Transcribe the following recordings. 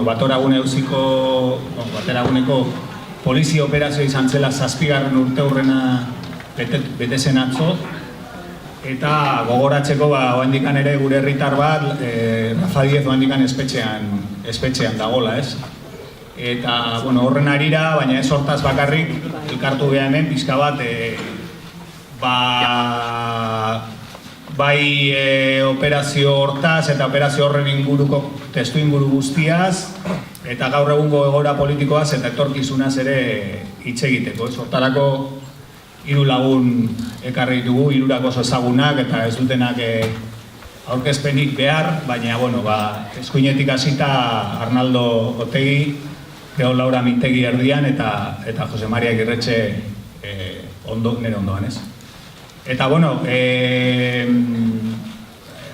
bateraguneko polizia operazio izan zela 7. urte hurrena bete zen atzo, eta gogoratzeko oandikan ere gure herritar bat, Rafa Diez oandikan espetxean dagola, ez? Eta horren arira, baina ez hortaz bakarrik, elkartu beha hemen, pixka bat, bai operazio hortaz eta operazio horren inguruko testu inguru guztiaz, eta gaur egungo egoera politikoaz eta etorkizunaz ere hitz egiteko. Hortarako 3 lagun ekarri dugu, 3 oso ezagunak eta ez dutenak aurkezpenik behar, baina eskuinetik hasita Arnaldo Otegi, Geo Laura Mintegi erdian eta Jose Maria Agirretxe nire ondoan, ez? Eta,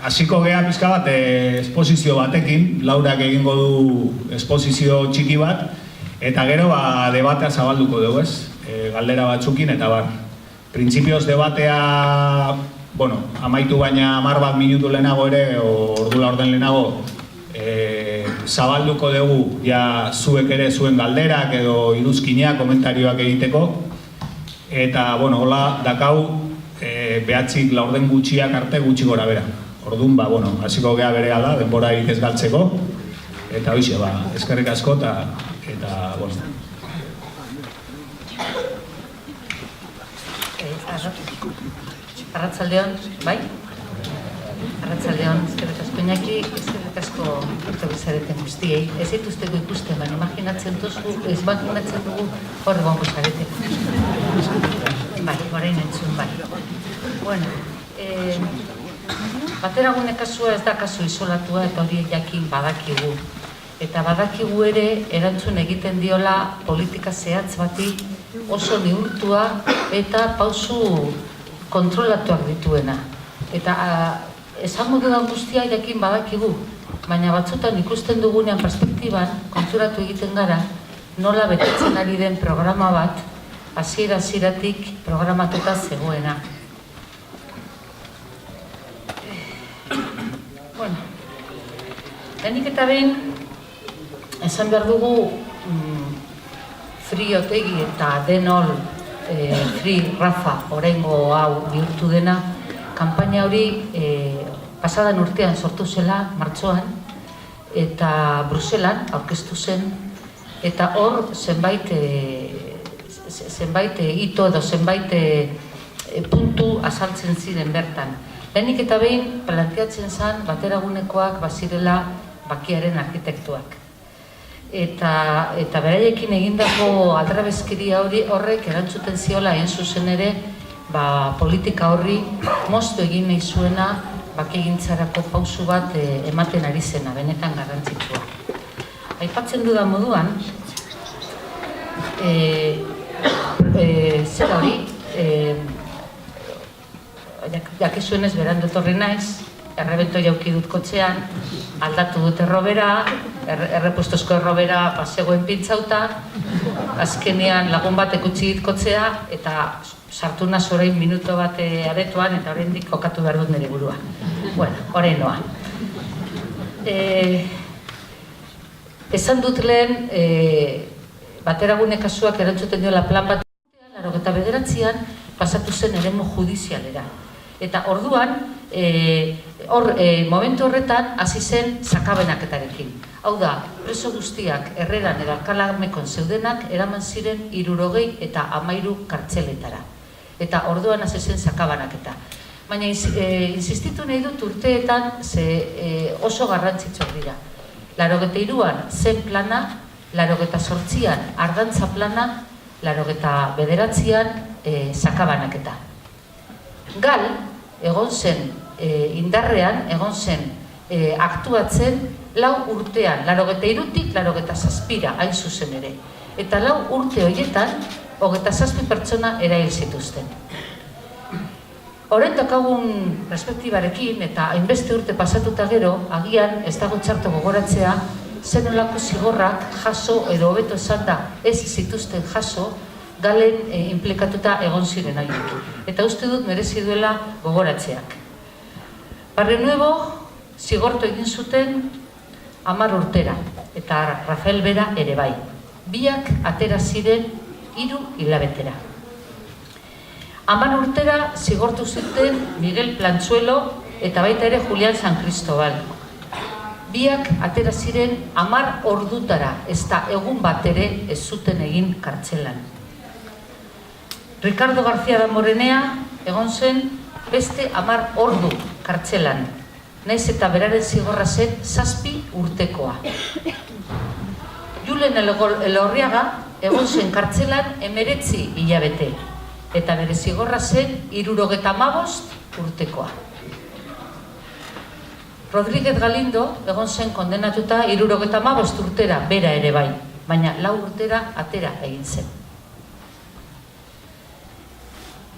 hasiko gea pizka bat esposizio batekin, Laurak egingo du esposizio txiki bat, eta gero debatea zabalduko dugu, ez? Galdera batzukin, eta printzipioz debatea, amaitu baina 10 minutu lehenago ere, ordula orden lehenago, zabalduko dugu, zuek ere zuen galderak edo iruzkinak, komentarioak egiteko, eta, hola, dakau, behatzik laurden gutxiak arte gutxi gora bera. Orduan, hasiko gea bere gala, denborarik ez galtzeko, eta hoxe, eskerrik asko, eta, Arratsaldeon, bai? Arratsaldeon, eskerrik asko Iñaki, eskerrik asko zareten guztiei. Ez dituzteko ikusten, baina imaginatzen dugu hor egongo zarete. Bai, orain entzun, bai. Bueno, bateragune kasua ez da kasu isolatua eta hori jakin badakigu. Eta badakigu ere erantzun egiten diola politika zehatz bati oso neurtua eta pausu kontrolatuak dituena. Eta esango dudan guztia jakin badakigu, baina batzutan ikusten dugunean perspektiban konturatu egiten gara nola betetzen ari den programa bat hasieratik programatuta zegoena. Bueno, lehenik eta behin esan behar dugu Free Otegi eta Denol Free Rafa oraingo hau bihurtu dena, kanpaina hori pasadan urtean sortu zela, martxoan, eta Bruselan aurkeztu zen, eta hor zenbait hito edo zenbait puntu azaltzen ziren bertan. Lehenik eta behin planteatzen zen bateragunekoak bazirela bakiaren arkitektuak. Eta beraiekin egindako aldrabezkeria horrek erantzuten ziola hain zuzen ere politika horri moztu egin nahi zuena bakegintzarako pausu bat ematen ari zena, benetan garrantzitsua. Aipatzen dudan moduan, zer hori, jakizuenez berandu etorri naiz, errebento jauki dut kotxean, aldatu dut errobera, errepustozko errobera pasegoen pintzauta, azkenean lagun batek utzi dit kotxea, eta sartu naz orain minuto bat aretoan, eta oraindik kokatu behar dut nire burua. Bueno, orain noa. Esan dut lehen, bateragune kasuak erantzuten diola plan bat, 89an pasatu zen eremu judizialera. Eta orduan, momentu horretan hasi zen sakabenaketarekin. Hau da, preso guztiak Herreran edo Alkalamekon zeudenak eraman ziren 60 eta 13 kartzeletara. Eta orduan hasi zen sakabanaketa. Baina insistitu nahi dut urteetan oso garrantzitsuak dira. 83an zen plana, 88an ardantza plana, 89an sakabanaketa. Gal, egon zen indarrean, egon zen aktuatzen 4 urtean, 83tik 87ra hain zuzen ere. Eta 4 urte horietan, 27 pertsona erail zituzten. Horren daukagun perspektibarekin eta hainbeste urte pasatuta gero, agian ez dago txarto gogoratzea, zen olako zigorrak jaso edo hobeto esan da ez zituzten jaso, Galen implikatuta egon ziren haiek. Eta uste dut merezi duela gogoratzeak. Barrio Nuevo zigortu egin zuten 10 urtera. eta Rafael bera ere bai. Biak atera ziren 3 hilabetera. 10 urtera zigortu zuten Miguel Plantzuelo eta baita ere Julián San Cristobal. Biak atera ziren 10 ordutara, ez da egun bat ere ez zuten egin kartzelan. Ricardo García Damborenea egon zen beste 10 ordu kartzelan, naiz eta beraren zigorra zen 7 urtekoa. Julen Elorriaga egon zen kartzelan 19 hilabete, eta bere zigorra zen 75 urtekoa. Rodríguez Galindo egon zen kondenatuta 75 urtera, bera ere bai, baina 4 urtera atera egin zen.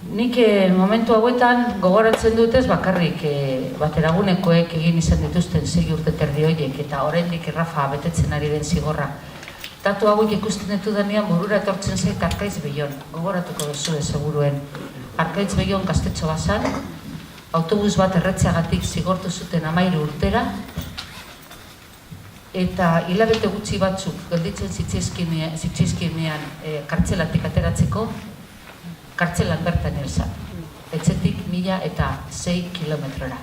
Nik momentu hauetan gogoratzen dutez bakarrik bateragunekoek egin izan dituzten 6 urte terdi horiek eta oraindik Rafa betetzen ari den zigorra. Datu hauek ikusten ditu denean burura etortzen zait Arkaitz Bellon, gogoratuko duzue seguruen. Arkaitz Bellon gaztetxo bazan, autobus bat erretzeagatik zigortu zuten 13 urtera, eta hilabete gutxi batzuk gelditzen zitzaizkienean kartzelatik ateratzeko, kartzelan bertan elzan, etxetik 1006 kilometrora.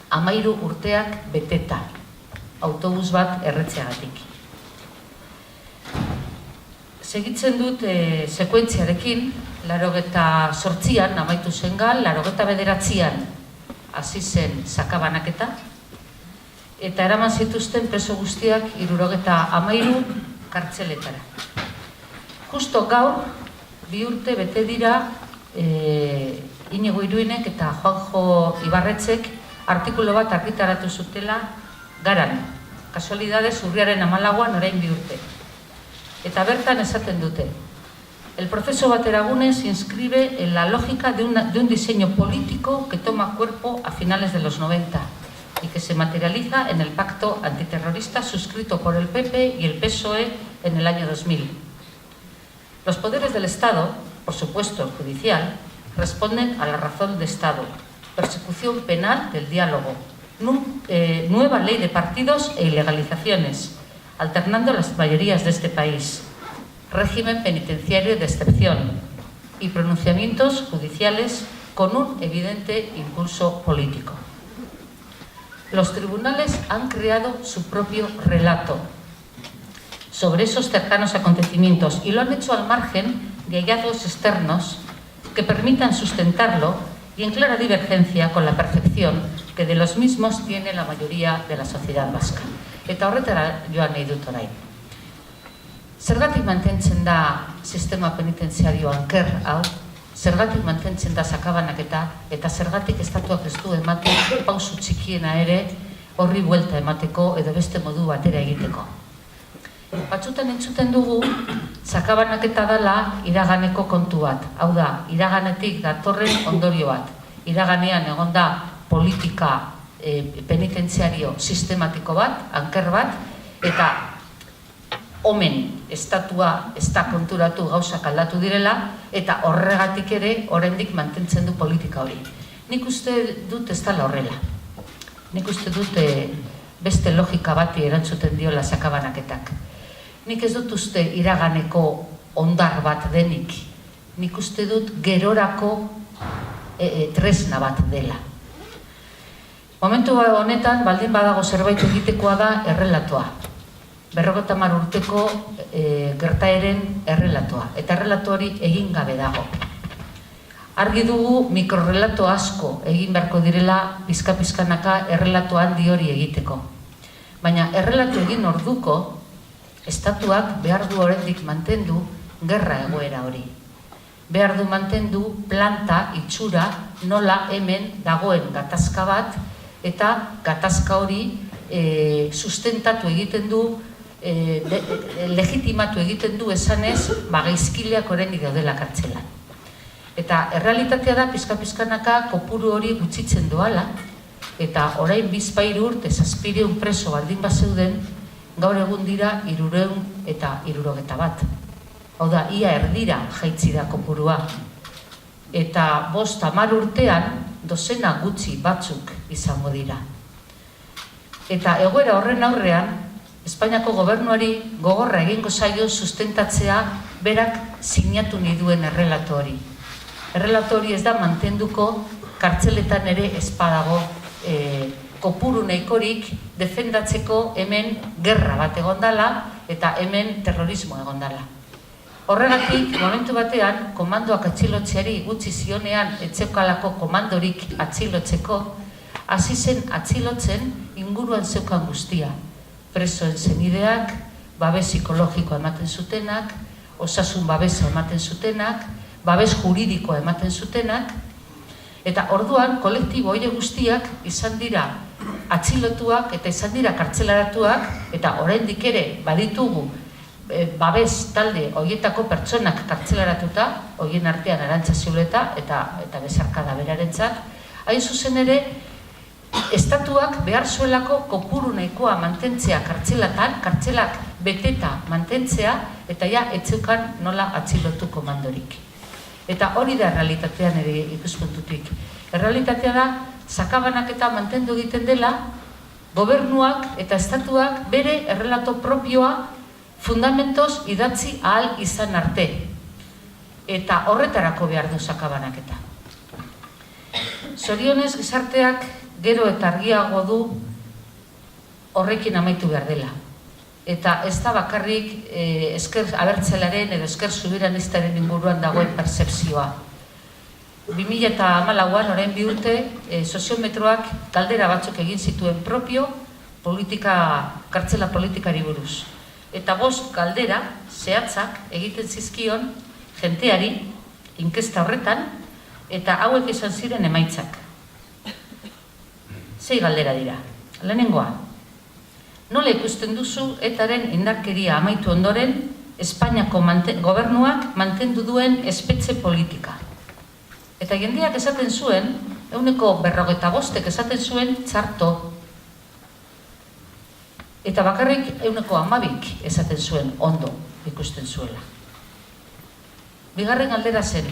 13 urteak beteta, autobus bat erretzeagatik. Segitzen dut sekuentziarekin, 88an amaitu zen gal, 89an hasi zen sakabanaketa, eta eraman zituzten preso guztiak 73 kartzeletara. Justo gaur, 2 urte bete dira Inigo Iruinek eta Juanjo Ibarretzek artikulu bat argitaratu zutela Garan. Kasualidades urriaren 14an orain 2 urte. Eta bertan esaten dute: el proceso Bateragunes se inscribe en la lógica de un diseño político que toma cuerpo a finales de los 90 y que se materializa en el pacto antiterrorista suscrito por el PP y el PSOE en el año 2000. Los poderes del Estado, por supuesto el judicial, responden a la razón de Estado, persecución penal del diálogo, nueva ley de partidos e ilegalizaciones, alternando las mayorías de este país, régimen penitenciario de excepción y pronunciamientos judiciales con un evidente impulso político. Los tribunales han creado su propio relato sobre esos cercanos acontecimientos y lo han hecho al margen de hallazgos externos que permitan sustentarlo y en clara divergencia con la percepción que de los mismos tiene la mayoría de la sociedad vasca. Eta horretara joan nahi dut orain. Zergatik mantentzen da sistema penitenziario anker hau, zergatik mantentzen da sakabanaketa, eta zergatik estatuak ez du ematen pausu txikiena ere horri buelta emateko edo beste modu batera egiteko. Batzutan entzuten dugu sakabanaketa dela iraganeko kontu bat. Hau da, iraganetik datorren ondorio bat. Iraganean egon da politika penitentziario sistematiko bat, anker bat, eta omen estatua ez da konturatu gauzak aldatu direla, eta horregatik ere oraindik mantentzen du politika hori. Nik uste dut ez dela horrela. Nik uste dut beste logika bati erantzuten diola sakabanaketak. Nik ez dut uste iraganeko ondar bat denik. Nik uste dut gerorako tresna bat dela. Momentu honetan, baldin badago zerbait egitekoa da errelatoa. 50 urteko gertaeren errelatoa. Eta errelato hori egin gabe dago. Argi dugu mikrorrelato asko egin beharko direla pizka-pizkanaka errelato handi hori egiteko. Baina errelato egin orduko, estatuak behar du oraindik mantendu gerra egoera hori. Behar du mantendu planta, itxura, nola hemen dagoen gatazka bat, eta gatazka hori sustentatu egiten du, legitimatu egiten du esanez, gaizkileak oraindik daudela kartzelan. Eta errealitatea da pizka-pizkanaka kopuru hori gutxitzen doala, eta orain 2 urte 700 preso baldin bazeuden, gaur egun dira 371. Hau da, ia erdira jaitsi da kopurua. Eta 5-10 urtean, dozena gutxi batzuk izango dira. Eta egoera horren aurrean, Espainiako gobernuari gogorra egingo zaio sustentatzea berak sinatu nahi duen errelato hori. Errelato hori ez da mantenduko kartzeletan ere espadago kopuru nahikorik defendatzeko hemen gerra bat egondala eta hemen terrorismo egondala. Horregatik, momentu batean, komandoak atxilotzeari gutxi zionean etzeukalako komandorik atxilotzeko, hasi zen atxilotzen inguruan zeukan guztia. Presoen senideak, babes psikologikoa ematen zutenak, osasun babesa ematen zutenak, babes juridikoa ematen zutenak, eta orduan kolektibo horiek guztiak izan dira atxilotuak eta izan dira kartzelaratuak, eta oraindik ere baditugu babes talde horietako pertsonak kartzelaratuta, horien artean Arantxa Ziuleta eta Besarkada berarentzat, hain zuzen ere, estatuak behar zuelako kopuru nahikoa mantentzea kartzelatan, kartzelak beteta mantentzea, eta ja etzeukan nola atxilotu komandorik. Eta hori da errealitatean ere ikuspuntutik. Errealitatea da, sakabanaketa mantendu egiten dela, gobernuak eta estatuak bere errelato propioa fundamentoz idatzi ahal izan arte. Eta horretarako behar du sakabanaketa. Zorionez gizarteak gero eta argiago du horrekin amaitu behar dela. Eta ez da bakarrik esker abertzalearen edo esker subiranistaren inguruan dagoen percepzioa. 2014an, orain 2 urte, soziometroak galdera batzuk egin zituen propio kartzela politikari buruz. Eta 5 galdera zehatzak egiten zizkion jenteari inkesta horretan, eta hauek izan ziren emaitzak. 6 galdera dira. Lehenengoa, nola ikusten duzu etaren indarkeria amaitu ondoren Espainiako gobernuak mantendu duen espetxe politika? Eta jendeak esaten zuen, 45% esaten zuen txarto. Eta bakarrik 12% esaten zuen ondo ikusten zuela. Bigarren galdera zen,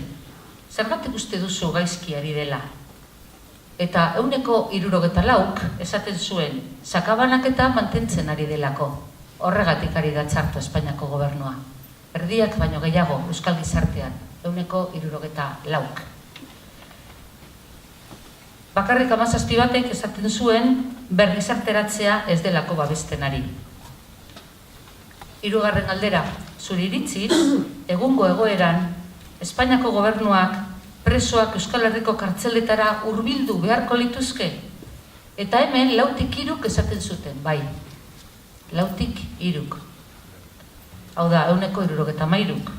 zergatik uste duzu gaizki ari dela? Eta 74% esaten zuen, sakabanaketa mantentzen ari delako. Horregatik ari da txarto Espainiako gobernua. Erdiak baino gehiago euskal gizartean, 74%. Bakarrik 17% esaten zuen bergizarteratzea ez delako babesten ari. 3. galdera, zure iritziz, egungo egoeran, Espainiako gobernuak presoak Euskal Herriko kartzeletara hurbildu beharko lituzke? Eta hemen 4-3 esaten zuten, bai. 4-3. Hau da, 73%.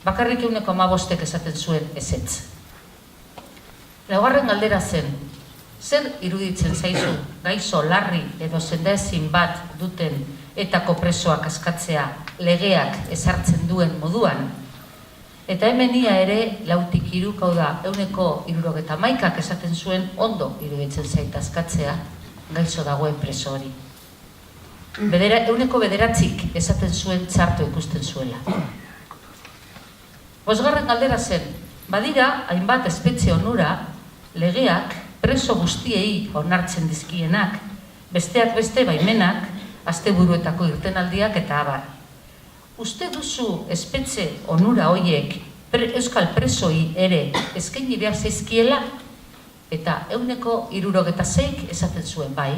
Bakarrik 15% esaten zuen ezetz. 4. galdera zen, zer iruditzen zaizu gaixo larri edo sendaezin bat duten etako presoak askatzea legeak ezartzen duen moduan? Eta hemen ia ere 4-3, hau da, 71%ak esaten zuen ondo iruditzen zait askatzea gaixo dagoen preso hori. 9% esaten zuen txarto ikusten zuela. 5. galdera zen, badira hainbat espetxe onura legeak preso guztiei onartzen dizkienak, besteak beste baimenak, asteburuetako irtenaldiak eta abar. Uste duzu espetxe onura hoiek euskal presoi ere eskaini behar zaizkiela? Eta 76% esaten zuen bai,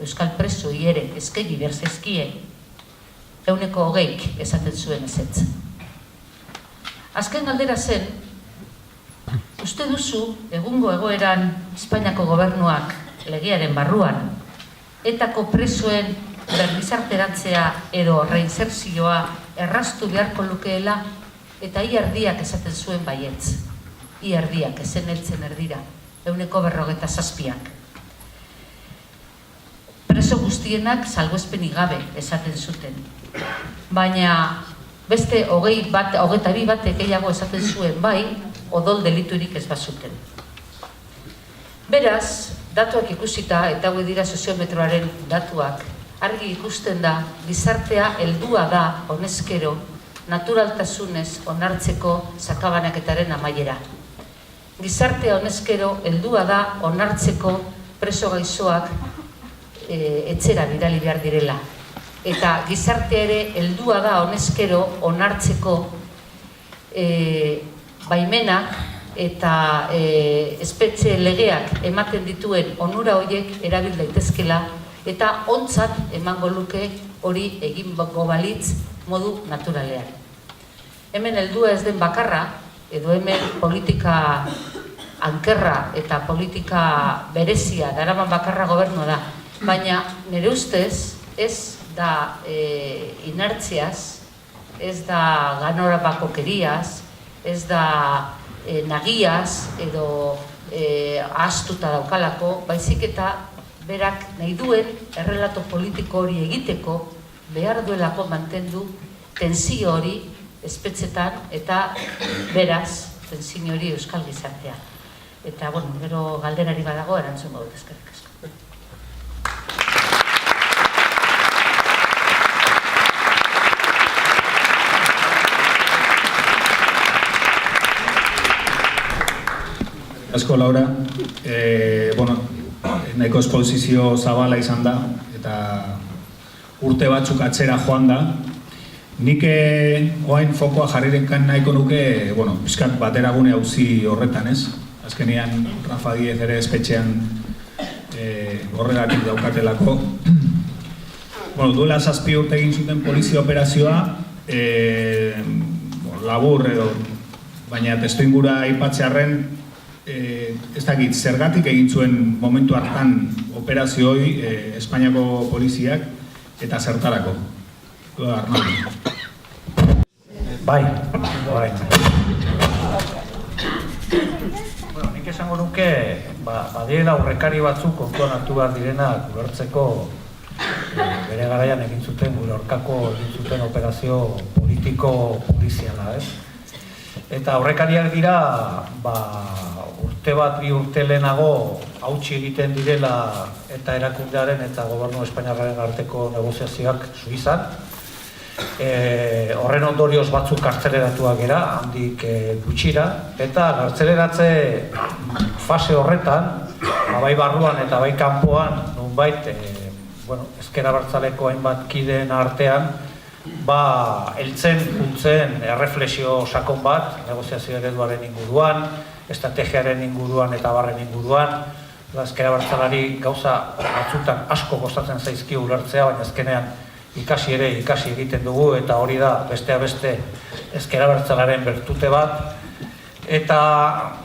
euskal presoi ere eskaini behar zaizkie, 20% esaten zuen ezetz. Azken galdera zen, uste duzu egungo egoeran Espainiako gobernuak legearen barruan etako presoen bergizarteratzea edo reinserzioa erraztu beharko lukeela? Eta erdiak esaten zuen baietz. Erdiak, ezen heltzen erdira, 47%. Preso guztienak salbuespenik gabe esaten zuten. Baina beste 22% gehiago esaten zuen bai, odol deliturik ez bazuten. Beraz, datuak ikusita, eta hau dira soziometroaren datuak, argi ikusten da, gizartea heldua da honezkero, naturaltasunez onartzeko sakabanaketaren amaiera. Gizartea honezkero heldua da onartzeko preso gaixoak etxera bidali behar direla. Eta gizartea ere heldua da honezkero onartzeko baimenak eta espetxe legeak ematen dituen onura horiek erabil daitezkela eta ontzat emango luke hori egingo balitz modu naturalean. Hemen heldua ez den bakarra, edo hemen politika ankerra eta politika berezia daraman bakarra gobernu da, baina nire ustez ez da inertziaz, ez da ganorabakokeriaz, ez da nagiaz edo ahaztuta daukalako, baizik eta berak nahi duen errelato politiko hori egiteko behar duelako mantendu tensio hori espetxetan eta beraz tensio hori euskal gizartean. Eta, bueno, gero galderari badago erantzungo dut, eskerrik asko. Asko, Laura. Bueno, nahiko esposizio zabala izan da, eta urte batzuk atzera joan da. Nik oain fokoa jarrirenkan nahiko nuke, bueno, pixkat bateragune auzi horretan, ez? Azkenean, Rafa Diez ere espetxean horregatik daukatelako. Bueno, duela 7 urte egin zuten polizia operazioa, labur edo, baina testuingura aipatzearren, ez dakit, zergatik egin zuen momentu hartan operazio hori Espainiako poliziak eta zertarako. Bai. Bueno, nik esango nuke, badirela aurrekari batzuk kontuan hartu behar direnak ulertzeko bere garaian egin zuten, gure aurkako egin zuten operazio politiko-poliziala, ez? Eta aurrekariak dira, urte bat, 2 urte lehenago hautsi egiten direla eta erakundearen eta gobernu espainiarraren arteko negoziazioak Suizan. Horren ondorioz batzuk kartzeleratuak gera, handik gutxira, eta kartzeleratze fase horretan, bai barruan eta bai kanpoan, nunbait, ezker abertzaleko hainbat kideen artean, heltzen erreflexio sakon bat, negoziazio ereduaren inguruan, estrategiaren inguruan eta barren inguruan, ezker abertzalari gauza batzutan asko kostatzen zaizkio ulertzea, baina azkenean ikasi egiten dugu, eta hori da bestea beste ezker abertzalaren bertute bat. Eta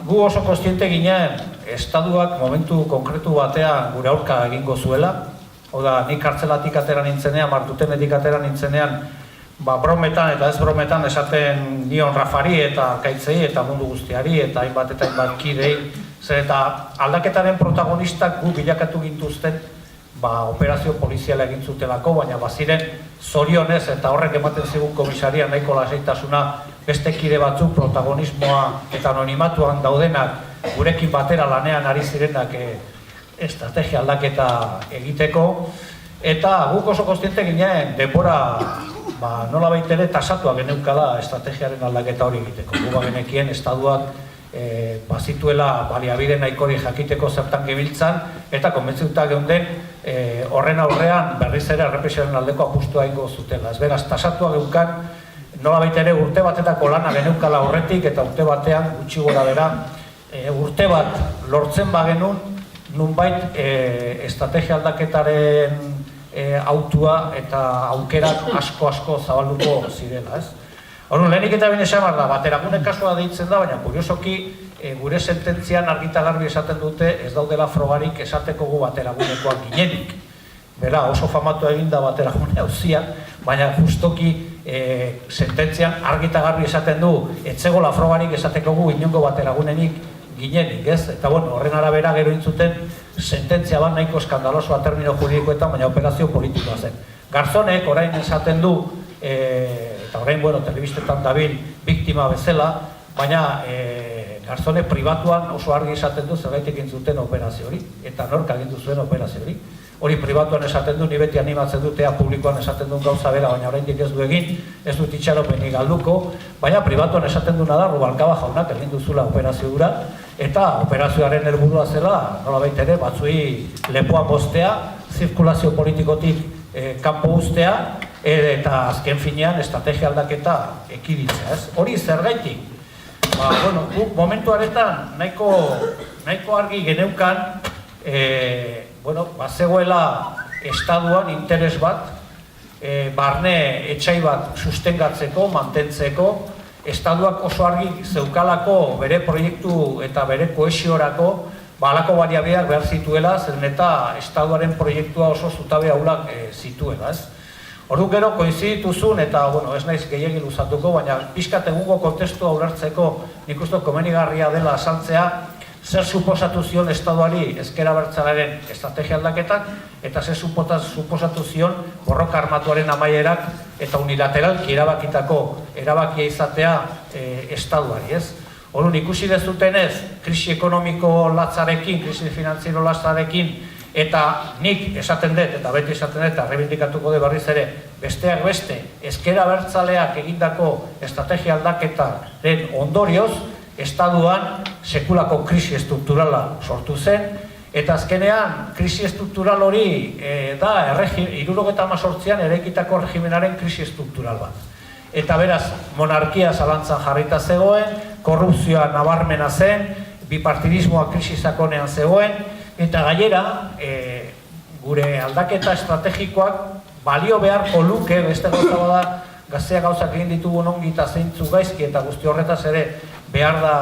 gu oso kontziente ginen, estatuak momentu konkretu batean gure aurka egingo zuela. Hau da, nik kartzelatik atera nintzenean, martutenetik atera nintzenean, brometan eta ez brometan esaten nion Rafari eta Kaitzei eta mundu guztiari eta hainbat kidei, zer eta aldaketaren protagonistak gu bilakatu gintuzten operazio poliziala egin zutelako, baina baziren zorionez eta horrek ematen zigun komisaria nahiko lasaitasuna beste kide batzuk protagonismoa eta anonimatuan daudenak gurekin batera lanean ari zirenak estrategia aldaketa egiteko, eta guk oso kontziente ginen denbora nolabait ere tasatua geneukala estrategiaren aldaketa hori egiteko. Gu genekien estatuak bazituela baliabide nahikori jakiteko zertan gebiltzan, eta konbentzituta geunden horren aurrean berriz ere errepresioaren aldeko apustua egingo zutela. Ez beraz, tasatua geukan nolabait ere urte batetako lana geneukala horretik, eta urte batean gutxi gora bera urte bat lortzen bagenun nunbait estrategia aldaketaren autua eta aukerak asko zabalduko zirela, ez? Horren, lehenik eta bine esan da, bateragune kasua deitzen da, baina kuriosoki gure sententzian argita garbi esaten dute ez daudela frogarik esateko gu bateragunekoak ginenik. Bera, oso famatu egin da bateragune auzia, baina justoki sententzian argita garbi esaten du etzegola frogarik esateko gu inongo bateragunenik ginenik, ez? Eta bueno, horren arabera gero intzuten sententzia bat nahiko eskandalosoa termino juridikoetan, baina operazio politikoa zen. Garzonek orain esaten du, eta orain, telebistetan dabil biktima bezala, baina Garzone pribatuan oso argi esaten du zergaitik intzuten operazio hori, eta nork agindu zuen operazio hori. Hori pribatuan esaten du, ni beti animatzen dutea publikoan esaten duen gauza bera, baina oraindik ez du egin, ez dut itxaropenik galduko, baina pribatuan esaten duena da Rubalcaba jaunak egin duzula operazio hura, eta operazioaren helburua zela, nolabait ere, batzuei lepoa moztea, zirkulazio politikotik kanpo uztea, eta azken finean estrategia aldaketa ekiditzea, ez? Hori zergaitik? Guk momentu aretan nahiko argi geneukan, zegoela estaduan interes bat, barne etxai bat sustengatzeko, mantentzeko, estaduak oso argi zeukalako bere proiektu eta bere kohesiorako halako baliabideak behar zituela, zeren eta estaduaren proiektua oso zutabe ahulak zituela, ez? Ordu gero koinzidituzun, eta ez naiz gehiegi luzatuko, baina pixkat egungo kontestu aurrartzeko nik uste komenigarria dela azaltzea, zer suposatu zion estaduari ezker abertzalearen estrategia aldaketak, eta zer suposatu zion borroka armatuaren amaierak eta unilateralki erabakia izatea estaduari, ez? Orduan ikusi dezutenez, krisi ekonomiko latzarekin, krisi finantziero latzarekin, eta nik esaten dut, eta beti esaten dut, eta rebindikatuko de berriz ere, besteak beste, ezker abertzaleak egindako estrategia aldaketaren ondorioz, estaduan sekulako krisi estrukturala sortu zen, eta azkenean krisi estruktural hori da 1978an eraikitako regimenaren krisi estruktural bat. Eta beraz, monarkia zalantzan jarrita zegoen, korrupzioa nabarmena zen, bipartidismoa krisi sakonean zegoen, eta gainera, gure aldaketa estrategikoak balio beharko luke, beste gauza bada, gaztea gauzak egin ditugun ongi eta zeintzu gaizki, eta guzti horretaz ere behar da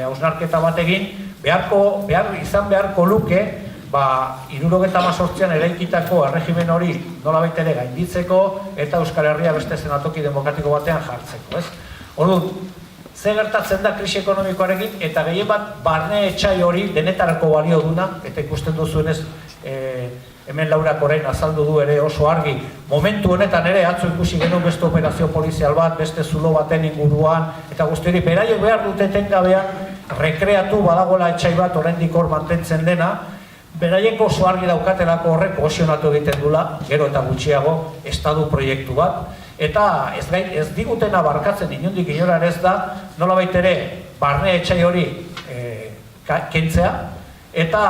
hausnarketa bat egin, izan beharko luke, 1978an eraikitako erregimen hori nolabait ere gainditzeko eta Euskal Herria beste zenatoki demokratiko batean jartzeko, ez? Orduan, ze gertatzen da krisi ekonomikoarekin, eta gehien bat barne etxai hori denetarako balio duna, eta ikusten duzuenez, hemen Laurak orain azaldu du ere oso argi, momentu honetan ere atzo ikusi genuen beste operazio polizial bat, beste zulo baten inguruan, eta guzti hori beraiek behar dute etengabean rekreatu badagoela etxai bat oraindik hor mantentzen dena, beraiek oso argi daukatelako horrek kohesionatu egiten dula, gero eta gutxiago, estadu proiektu bat, eta ez digutena barkatzen inondik inora ez da, nolabait ere barne etxai hori kentzea, eta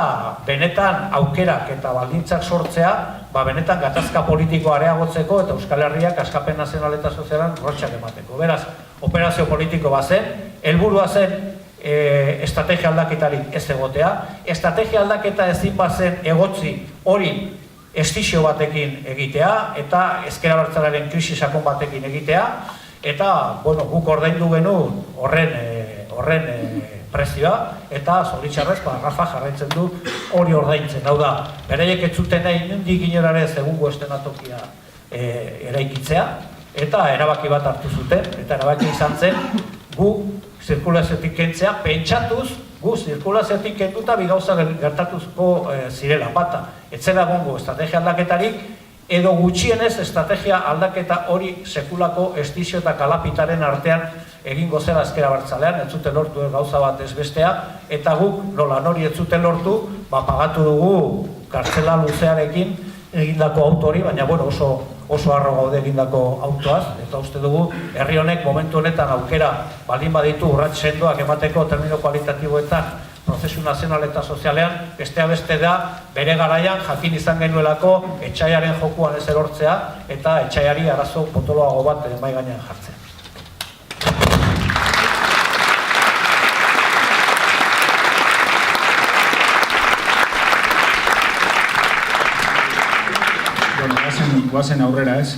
benetan aukerak eta baldintzak sortzea, benetan gatazka politikoa areagotzeko eta Euskal Herriak askapen nazional eta sozialan urratsak emateko. Beraz, operazio politiko bat zen, helburua zen estrategia aldaketarik ez egotea, estrategia aldaketa ezin bazen egotzi hori estizio batekin egitea, eta ezker abertzalearen krisi sakon batekin egitea, eta guk ordaindu genuen horren prezioa, eta zoritxarrez, Rafa jarraitzen du hori ordaintzen. Hau da, beraiek ez zuten nahi nondik inorarez egungo estenatokia eraikitzea, eta erabaki bat hartu zuten, eta erabaki izan zen, gu zirkulaziotik kentzea, pentsatuz, gu zirkulaziotik kenduta bi gauza gertatuzko zirela, bata, etzera gongo estrategia aldaketarik, edo gutxienez estrategia aldaketa hori sekulako estizio eta kalapitaren artean egingo zela ezker abertzalean, ez zuten lortu gauza bat ez bestea, eta guk nola nori ez zuten lortu, pagatu dugu kartzela luzearekin egindako auto hori, baina oso harro gaude egindako autoaz, eta uste dugu herri honek momentu honetan aukera baldin baditu urrats sendoak emateko termino kualitatiboetan prozesu nazional eta sozialean, bestea beste da bere garaian jakin izan genuelako etxaiaren jokuan ez erortzea eta etxaiari arazo potoloago bat mahai gainean jartzea. Guazen aurrera ez,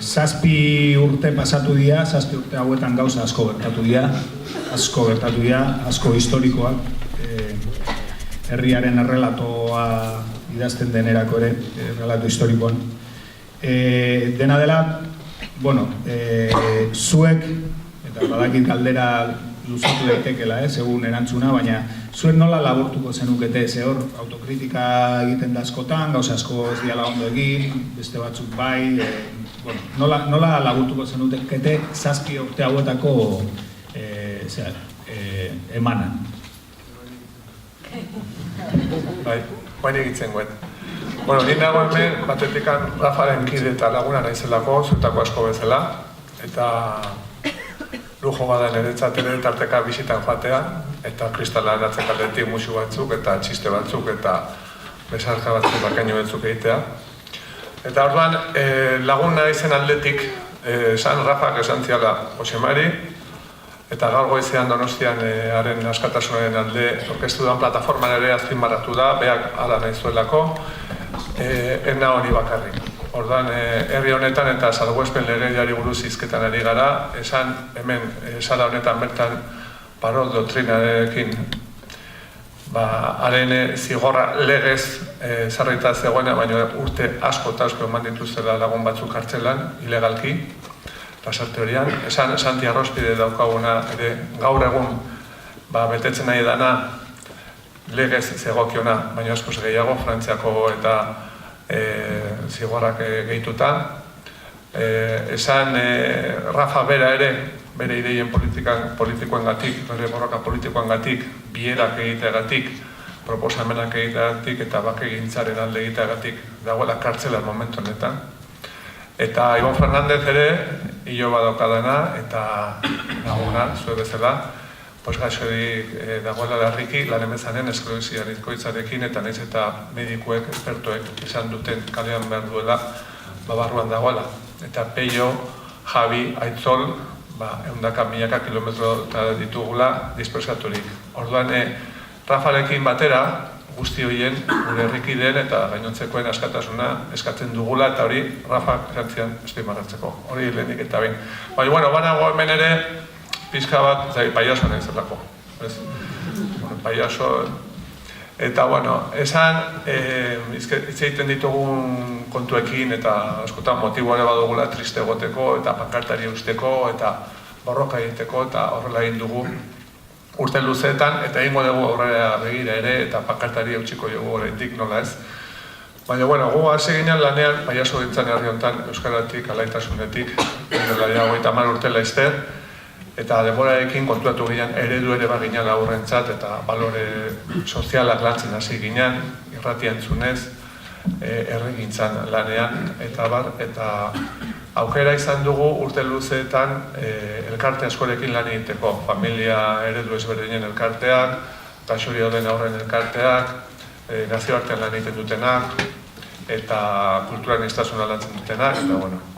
7 urte pasatu dira, 7 urte hauetan gauza asko gertatu dira, asko historikoak, herriaren errelatoa idazten denerako ere, errelato historikoan. Dena dela, zuek, eta badakit galdera luzatu daitekela, segun erantzuna, baina zuen nola laburtuko zenukete, ze hor autokritika egiten da askotan, gauza asko ez diala ondo egin, beste batzuk bai, nola laburtuko zenukete 7 urte hauetako emanan? Baina egitzen guen. Ni nago hemen batetikan Rafaren kide eta laguna naizelako, zuetako asko bezala, eta lujo bada niretzat ere tarteka bisitan joatea, eta kristala eratzen kaldetik musu batzuk, eta txiste batzuk, eta besarka batzuk, bakaino batzuk egitea. Eta orduan, laguna izen aldetik, esan Rafak esan ziala Josemari, eta gaur goizean Donostian haren askatasunaren alde orkestu duan plataforman ere azpimarratu da, beak ala nahi zuelako, ena hori bakarrik. Orduan, herri honetan eta salbuespen legediari buruz hizketan ari gara, esan hemen sala honetan bertan Parot doktrinarekin haren zigorra legez zarrita zegoena, baina urte asko eta asko eman dituzela lagun batzuk kartzelan, ilegalki, pasarte horian. Esan Santi Arrospide daukaguna ere gaur egun betetzen nahi dana legez zegokiona, baina askoz gehiago, Frantziako eta zigorrak gehituta. Esan Rafa bera ere, bere ideien politikoengatik, bere borroka politikoengatik, bilerak egiteagatik, proposamenak egiteagatik eta bakegintzaren alde egiteagatik dagoela kartzelan momentu honetan. Eta Ibon Fernandez ere, hilo badaukadana eta laguna, zue bezala, gaixorik dagoela larriki, lan emezanen esklerosia-nizkoitzarekin eta nahiz eta medikuek, espertoek izan duten kalean behar duela, barruan dagoela. Eta Peio, Javi, Aitzol, eundaka milaka kilometro ditugula dispersaturik. Orduan, Rafarekin batera, guzti horien, gure herrikideen eta gainontzekoen askatasuna eskatzen dugula, eta hori Rafak erantzian azpimarratzeko. Hori lehenik eta behin. Baina, banago hemen ere, pixka bat, paiaso nahi zelako. Paiaso... Eta, esan, hitz egiten ditugun kontuekin eta askotan motibo ere badugula triste egoteko eta pankartari eusteko eta borroka egiteko eta horrela egin dugu urte luzeetan eta egingo dugu aurrera begira ere eta pankartari eutxiko dugu oraindik nola ez. Baina, gu hasi ginen lanean paiaso gintzan herri honetan euskaratik, alaitasunetik, dela 30 urte laizter, eta denborarekin kontuatu ginen eredu ere baginen aurrentzat eta balore sozialak lantzen hasi ginen, irratia entzunez, herrigintzan lanean, eta aukera izan dugu urte luzeetan elkarte askorekin lan egiteko, familia eredu ezberdinen elkarteak, gaixoria den aurren elkarteak, nazioartean lan egiten dutenak, eta kulturan iztasuna lantzen dutenak, eta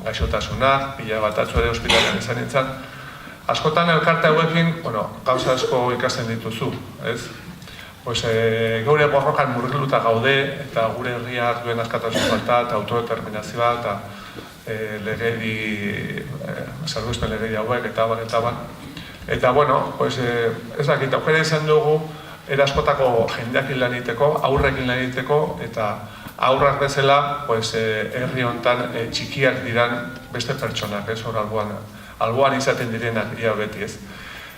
gaixotasunak, pila bat atzu ere ospitalean izan nintzen. Askotan elkarte hauekin, gauza asko ikasten dituzu, ez? Geure borrokan murgiluta gaude, eta gure herriak duen askatasun falta, eta autodeterminazioa, eta legedi, salbuespen legedi hauek, eta bar. Eta, ez dakit, aukera izan dugu, eraskotako jendeakin lan egiteko, aurrekin lan egiteko, eta aurrak bezala, herri honetan txikiak diran beste pertsonak, ez, hor alboan izaten direnak ia beti ez.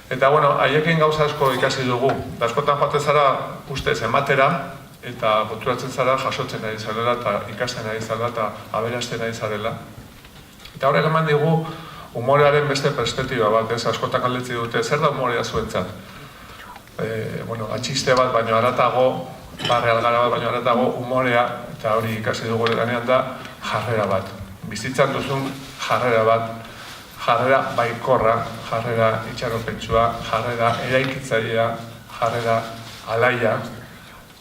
Eta, haiekin gauza asko ikasi dugu. Askotan joaten zara ustez ematera, eta konturatzen zara jasotzen ari zarela, eta ikasten ari zarela, eta aberasten ari zarela. Eta horrek eman digu humorearen beste perspektiba bat, ez, askotan galdetzi dute, zer da humorea zuentzat? Atxiste bat, baino haratago, barre algara bat, baino haratago, humorea, eta hori ikasi dugu ganean da, jarrera bat. Bizitzan duzun jarrera bat, jarrera baikorra, jarrera itxaropentsua, jarrera eraikitzailea, jarrera alaia,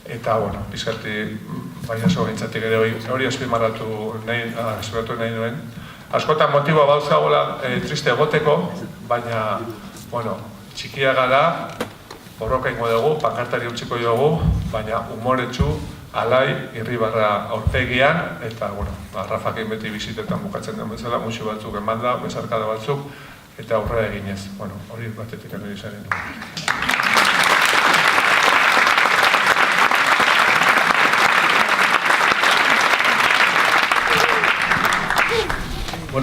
eta, pizkati, paiaso gintzatik ere hori azpimarratu nahi nuen. Askotan motiboa bautzagoela triste egoteko, baina, txikia gara, borroka ingo dugu, pankartari utziko dugu, baina humoretsu, alai, irribarra aurpegian, eta, Rafakin beti bizitetan bukatzen den bezala, musu batzuk emanda, besarkada batzuk, eta aurrera eginez. Hori batetik ere izaren du.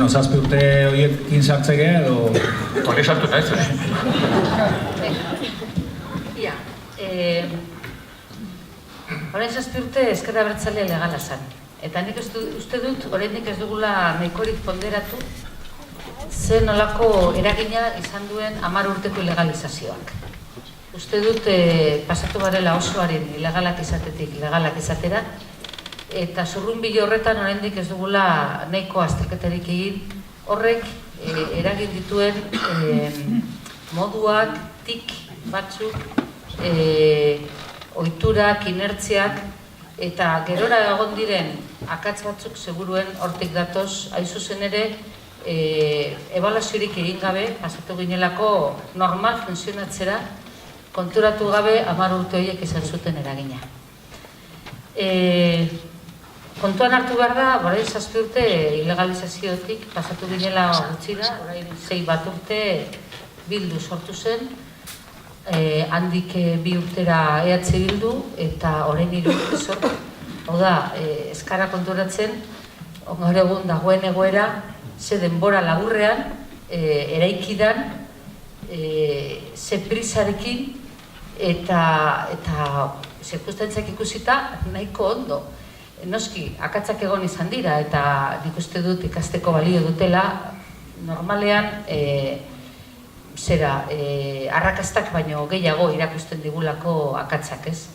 Zazpi urte horiekin sartzeke edo... Hori sartu nahi zen. Horain 7 urte ezker abertzalea legala zen. Eta nik uste dut, oraindik ez dugula nahikorik ponderatu, zen nolako eragina izan duen 10 urteko ilegalizazioak. Uste dut pasatu garela osoaren ilegalak izatetik legalak izatera, eta zurrunbilo horretan oraindik ez dugula nahiko azterketarik egin, horrek eragin dituen moduak, tik batzuk, ohiturak, inertziak, Eta gerora egon diren akats batzuk seguruen hortik datoz, hain zuzen ere, ebaluaziorik egin gabe, pasatu ginelako normal funtzionatzera, konturatu gabe 10 urte horiek izan zuten eragina. Kontuan hartu behar da, orain 7 urte ilegalizaziotik pasatu ginela gutxira, orain 6 urte Bildu sortu zen, handik 2 urtera EH Bildu eta orain 3 urte sortu. Hau da, eskara konturatzen, gaur egun dagoen egoera, ze denbora laburrean, eraikidan, ze prisarekin eta zirkustantziak ikusita nahiko ondo. Noski, akatsak egon izan dira eta nik uste dut ikasteko balio dutela, normalean arrakastak baino gehiago irakusten digulako akatsak, ez?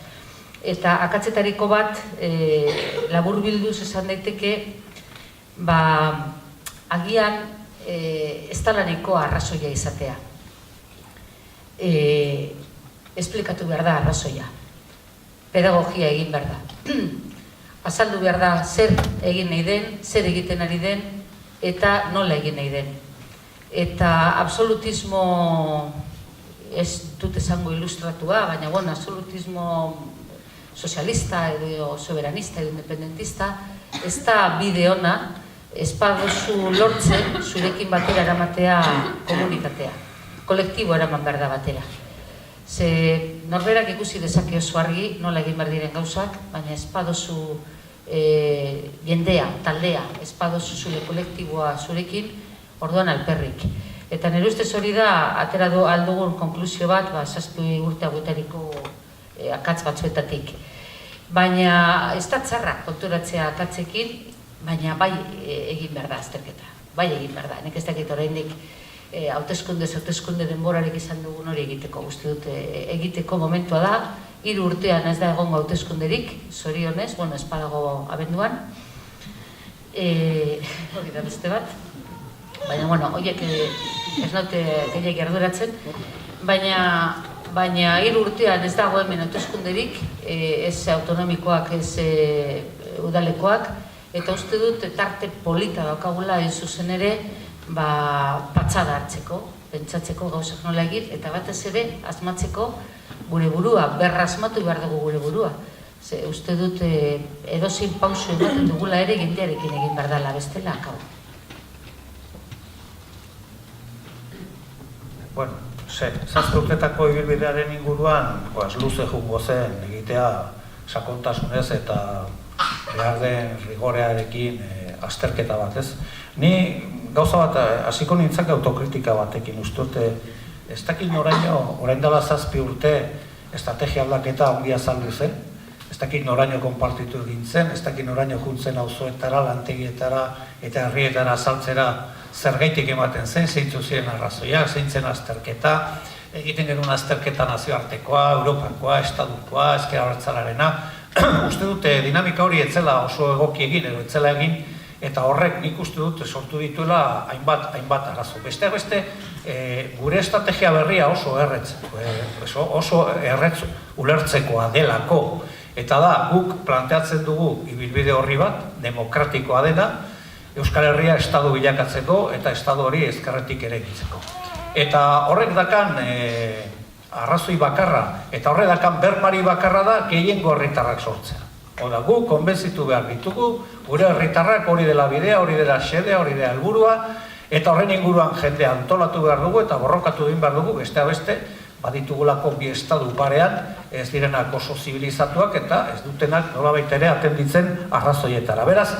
Eta akatzetariko bat, laburbilduz esan daiteke, agian ez talaneko arrazoia izatea. Esplikatu behar da arrazoia. Pedagogia egin behar da. Azaldu behar da zer egin nahi den, zer egiten ari den, eta nola egin nahi den. Eta absolutismo, ez dut esango ilustratua, baina absolutismo sozialista edo soberanista edo independentista, ez da bide ona, ez baduzu lortzen zurekin batera eramatea komunitatea. Kolektibo eraman behar da batera. Ze norberak ikusi dezake oso argi, nola egin behar diren gauzak, baina ez baduzu jendea, taldea, ez baduzu zure kolektiboa zurekin, orduan alperrik. Eta nire ustez hori da, atera aldugun konklusio bat, 7 urte hauetariko akatz batzuetatik. Baina ez da txarra konturatzea akatzekin, baina bai egin behar da azterketa. Bai egin behar da, nik ez dakit oraindik hauteskunde denborarik izan dugun hori egiteko. Uste dut egiteko momentua da, 3 urtean ez da egongo hauteskunderik, zorionez, ez badago abenduan. Hori da beste bat. Baina, horiek ez naute gehiagik arduratzen, baina 3 urtean ez dago hemen hauteskunderik, ez autonomikoak, ez udalekoak, eta uste dut tarte polita daukagula hain zuzen ere patxada hartzeko, pentsatzeko gauzak nola egin, eta batez ere asmatzeko gure burua, berrasmatu behar dugu gure burua. Uste dut edozein pausu ematen dugula ere jendearekin egin behar dela bestela, akau. Bueno, 7 urtetako ibilbidearen inguruan, luze jungo zen egitea sakontasunez eta behar den rigorearekin azterketa bat, ez? Ni gauza bat, hasiko nintzak autokritika batekin, uste dute, ez dakit orain dela 7 urte estrategia aldaketa ongi azaldu zen, ez dakit noraino konpartitu egin zen, ez dakit noraino juntzen auzoetara, lantegietara eta herrietara azaltzera zergaitik ematen zen, zeintzu ziren arrazoiak, zeintzen azterketa, egiten genuen azterketa nazioartekoa, Europakoa, Estadukoa, Ezker Abertzalarena. Uste dute dinamika hori etzela oso egoki egin, edo etzela egin, eta horrek nik uste dut sortu dituela hainbat arazo. Besteak beste, gure estrategia berria oso erretz ulertzekoa delako. Eta da, guk planteatzen dugu ibilbide horri bat, demokratikoa dena, Euskal Herria estadu bilakatzeko eta estadu hori ezkerretik eraikitzeko. Eta horrek dakan arrazoi bakarra, eta horrek dakan bermari bakarra da gehiengo herritarrak sortzea. Oda, gu konbentzitu behar ditugu, gure herritarrak hori dela bidea, hori dela xedea, hori dela helburua, eta horren inguruan jendea antolatu behar dugu eta borrokatu egin behar dugu, besteak beste, baditugulako 2 estadu parean, ez direnak oso zibilizatuak eta ez dutenak nolabait ere atenditzen arrazoietara. Beraz,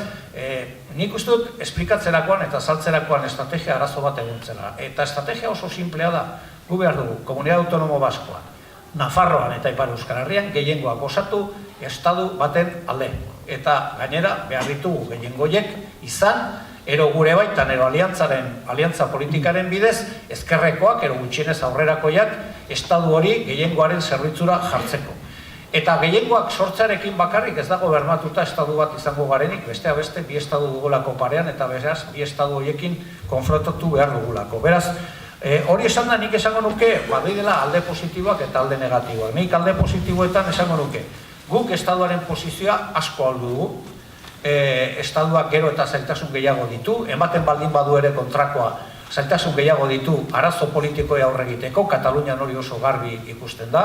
nik uste dut esplikatzerakoan eta saltzerakoan estrategia arazo bat eguntzera. Eta estrategia oso simplea da, gu behar dugu, Komunidad Autonomo Baskoan, Nafarroan eta Ipar Euskal Herrian gehiengoak osatu estadu baten alde. Eta gainera behar ditugu gehiengoiek izan, ero gure baitan, ero aliantza politikaren bidez, ezkerrekoak, ero gutxienez aurrerakoiak, estadu hori gehiengoaren zerbitzura jartzeko. Eta gehiengoak sortzarekin bakarrik ez dago bermatuta estadu bat izango garenik, besteak beste 2 estadu dugulako parean, eta beraz 2 estadu horiekin konfrontatu behar dugulako. Beraz, hori esan da nik esango nuke, badidela alde positiboak eta alde negatiboak. Nik alde positiboetan esango nuke, Guk Estatuaren posizioa asko aldu dugu. Estatuak gero eta zailtasun gehiago ditu, ematen baldin badu ere kontrakoa zailtasun gehiago ditu arazo politikoa aurre egiteko, Katalunian hori oso garbi ikusten da.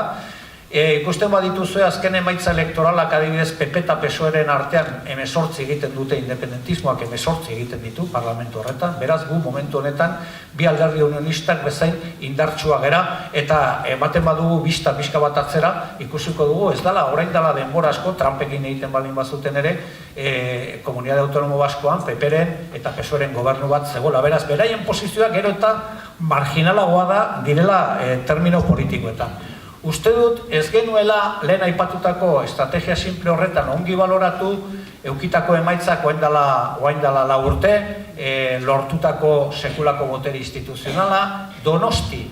Ikusten badituzue azken emaitza elektoralak adibidez PP eta PSOEren artean 18 egiten dute independentismoak 18 egiten ditu parlamentu horretan, beraz gu momentu honetan bi alderdi unionistak bezain indartsua gera eta ematen badugu bista pixka bat atzera ikusiko dugu ez dela, orain dela denbora asko, Trumpekin egiten baldin bazuten ere Komunitate Autonomo Baskoan PPren eta PSOEren gobernu bat zegoela, beraz beraien posizioa gero eta marginalagoa da direla termino politikoetan. Uste dut ez genuela lehen aipatutako estrategia simple horretan ongi baloratu, eukitako emaitzak oain dela 4 urte, lortutako sekulako botere instituzionala, Donosti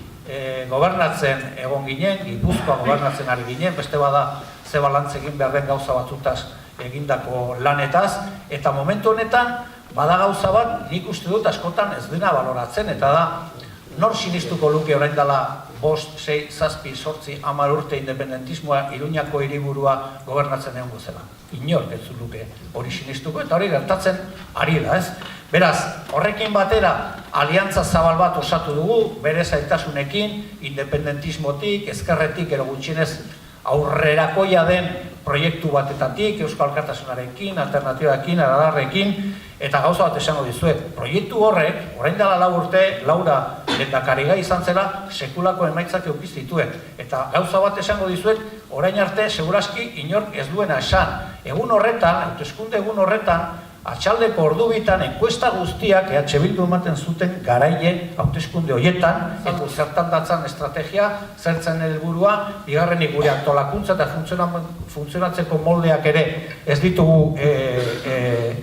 gobernatzen egon ginen, Gipuzkoa gobernatzen ari ginen, beste bada ze balantz egin behar den gauza batzutaz egindako lanetaz, eta momentu honetan bada gauza bat nik uste dut askotan ez dena baloratzen, eta da nor sinistuko luke orain dela 5, 6, 7, 8, 10 urte independentismoa Iruñako hiriburua gobernatzen egon gozela. Inork ez luke hori sinistuko eta hori gertatzen ari da, ez? Beraz, horrekin batera aliantza zabal bat osatu dugu, bere zailtasunekin, independentismotik, ezkerretik, ero gutxienez aurrerakoia den proiektu batetatik, Euskal Alkartasunarekin, alternatibarekin, aradarrekin, eta gauza bat esango dizuet. Proiektu horrek, orain dela 4 urte, Laura lehendakarigai izan zela, sekulako emaitzak eukiz dituen. Eta gauza bat esango dizuet, orain arte, seguraski, inork ez duena esan. Egun horretan, hauteskunde egun horretan, atxaldeko ordubitan enkuesta guztiak EH Bildu ematen zuten garaien hauteskunde horietan, eta zertan datzan estrategia, zertzen helburua, bigarrenik gure antolakuntza eta funtzionatzeko moldeak ere ez ditugu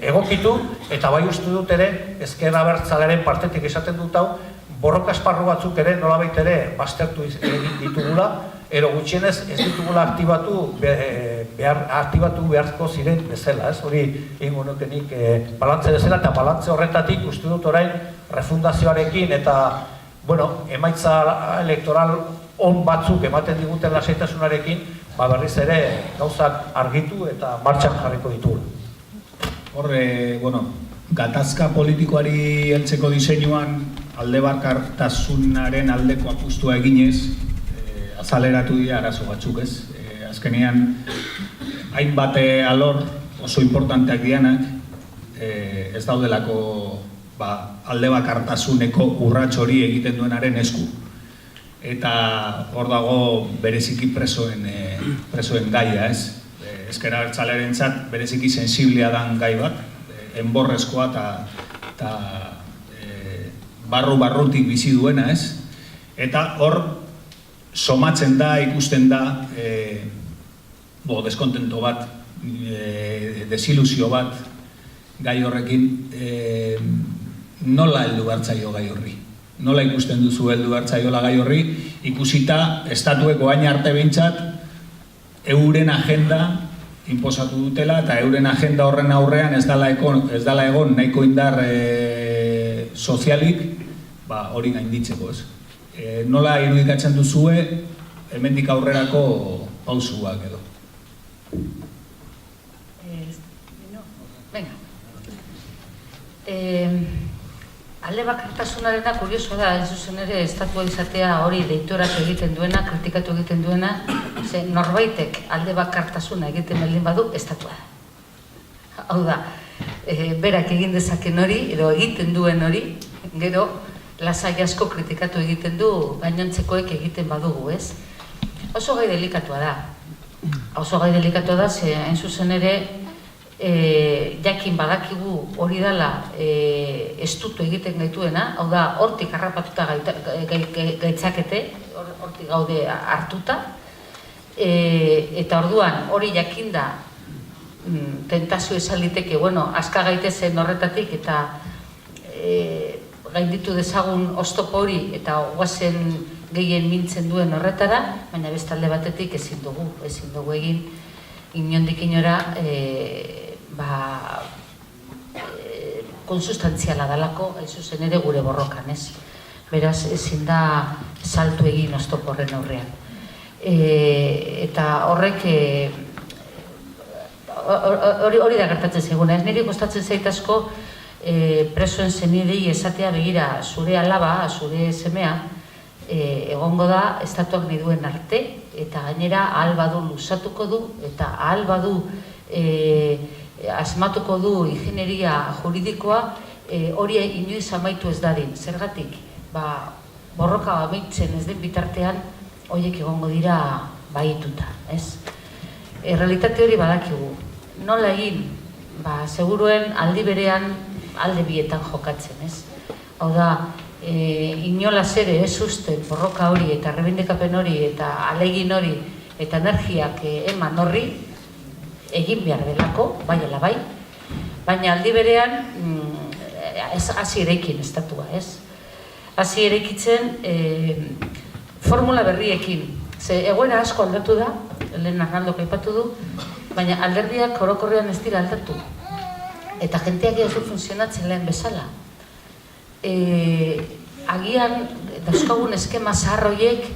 egokitu, eta bai uste dut ere, ezker abertzalearen partetik esaten dut hau, borroka esparru batzuk ere nolabait ere baztertu egin ditugula, ero gutxienez ez ditugula aktibatu beharko ziren bezala, ez? Hori egingo nukenik balantze bezala, eta balantze horretatik uste dut orain refundazioarekin eta emaitza elektoral on batzuk ematen diguten lasaitasunarekin, berriz ere gauzak argitu eta martxan jarriko ditugula. Hor, gatazka politikoari heltzeko diseinuan aldebakartasunaren aldeko apustua eginez, azaleratu dira arazo batzuk, ez? Azkenean, hainbat alor oso importanteak dianak, ez daudelako aldebakartasuneko urrats hori egiten duenaren esku. Eta hor dago bereziki presoen gaia, ez? Ezker Abertzalearentzat bereziki sensiblea dan gai bat, enborrezkoa eta barrutik bizi duena, ez? Eta hor somatzen da, ikusten da, deskontento bat, desilusio bat gai horrekin, nola heldu hartzaio gai horri? Nola ikusten duzu heldu hartzaiola gai horri? Ikusita, estatueko hain arte behintzat, euren agenda inposatu dutela, eta euren agenda horren aurrean ez dala egon nahiko indar sozialik, hori gainditzeko, ez? Nola irudikatzen duzue, hemendik aurrerako pausuak edo? Venga. Alde bakartasunarena kurioso da, ez zuzen ere, estatua izatea hori deiturak egiten duena, kritikatu egiten duena, norbaitek alde bakartasuna egiten baldin badu, estatua da. Hau da, berak egin dezaken hori, edo egiten duen hori, gero, lasai asko kritikatu egiten du, gainontzekoek egiten badugu, ez? Oso gai delikatua da. Oso gai delikatua da, ze hain zuzen ere, jakin badakigu hori dela estutu egiten gaituena, hau da, hortik harrapatuta gaitzakete, hortik gaude hartuta, eta orduan hori jakinda tentazio esan liteke, aska gaitezen horretatik eta gainditu dezagun oztopo hori eta guazen gehien mintzen duen horretara, baina bestalde batetik ezin dugu egin inondik inora konsustantziala dalako, hain zuzen ere gure borrokan, ez? Beraz, ezin da saltu egin oztopo horren aurrean. Eta horrek hori da gertatzen zeguna. Niri kostatzen zait asko presoen zenidei esatea begira zure alaba, zure semea, egongo da estatuak nahi duen arte, eta gainera ahal badu luzatuko du, eta ahal badu asmatuko du ingenieria juridikoa, hori inoiz amaitu ez dadin. Zergatik, borroka amaitzen ez den bitartean, horiek egongo dira bahituta, ez? Realitate hori badakigu. Nola egin? Seguruen aldi berean alde bietan jokatzen, ez? Hau da, inolaz ere ez usten borroka hori eta rebindikapen hori eta alegin hori eta energiak eman horri egin behar delako, bai ala bai, baina aldi berean hasi eraikin estatua, ez? Hasi eraikitzen formula berriekin, ze egoera asko aldatu da, lehen Arnaldok aipatu du, baina alderdiak orokorrean ez dira aldatu. Eta jenteak ez du funtzionatzen lehen bezala. Agian dauzkagun eskema zahar horiek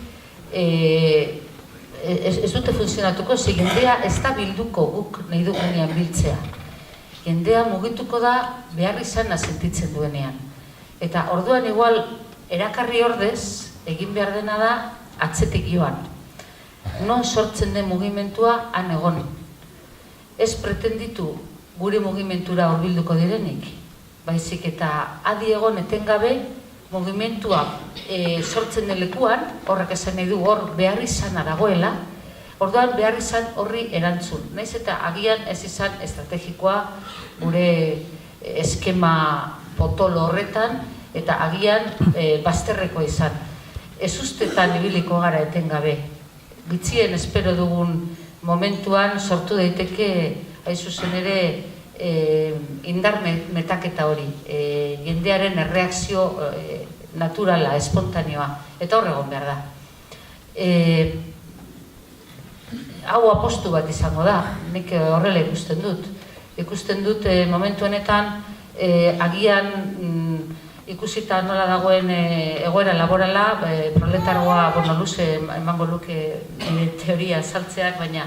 ez dute funtzionatuko, ze jendea ez da bilduko guk nahi dugunean biltzea. Jendea mugituko da behar izana sentitzen duenean. Eta orduan igual erakarri ordez egin behar dena da atzetik joan. Non sortzen den mugimendua han egon. Ez pretenditu gure mugimentura hurbilduko direnik, baizik eta adi egon etengabe mugimendua sortzen den lekuan, horrek esan nahi du hor behar izana dagoela, orduan behar izan horri erantzun. Naiz eta agian ez izan estrategikoa gure eskema potolo horretan, eta agian bazterrekoa izan. Ez ustetan ibiliko gara etengabe. Gitzien espero dugun momentuan sortu daiteke hain zuzen ere indar metaketa hori, jendearen erreakzio naturala, espontaneoa, eta hor egon behar da. Hau apostu bat izango da, nik horrela ikusten dut. Ikusten dut momentu honetan agian ikusita nola dagoen egoera laborala, proletargoa, luze emango luke teoria saltzeak, baina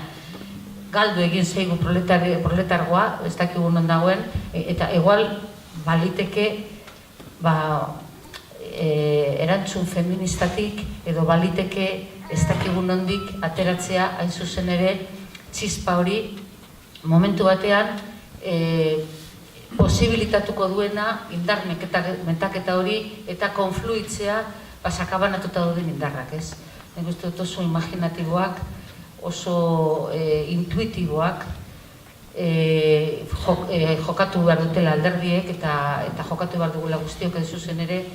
galdu egin zaigu proletargoa, ez dakigu non dagoen, eta igual baliteke erantzun feministatik edo baliteke ez dakigu nondik ateratzea hain zuzen ere txispa hori momentu batean posibilitatuko duena indar metaketa hori eta konfluitzea sakabanatuta duten indarrak, ez? Nik uste dut oso imaginatiboak, oso intuitiboak jokatu behar dutela alderdiek eta jokatu behar dugula guztiok ez zuzen ere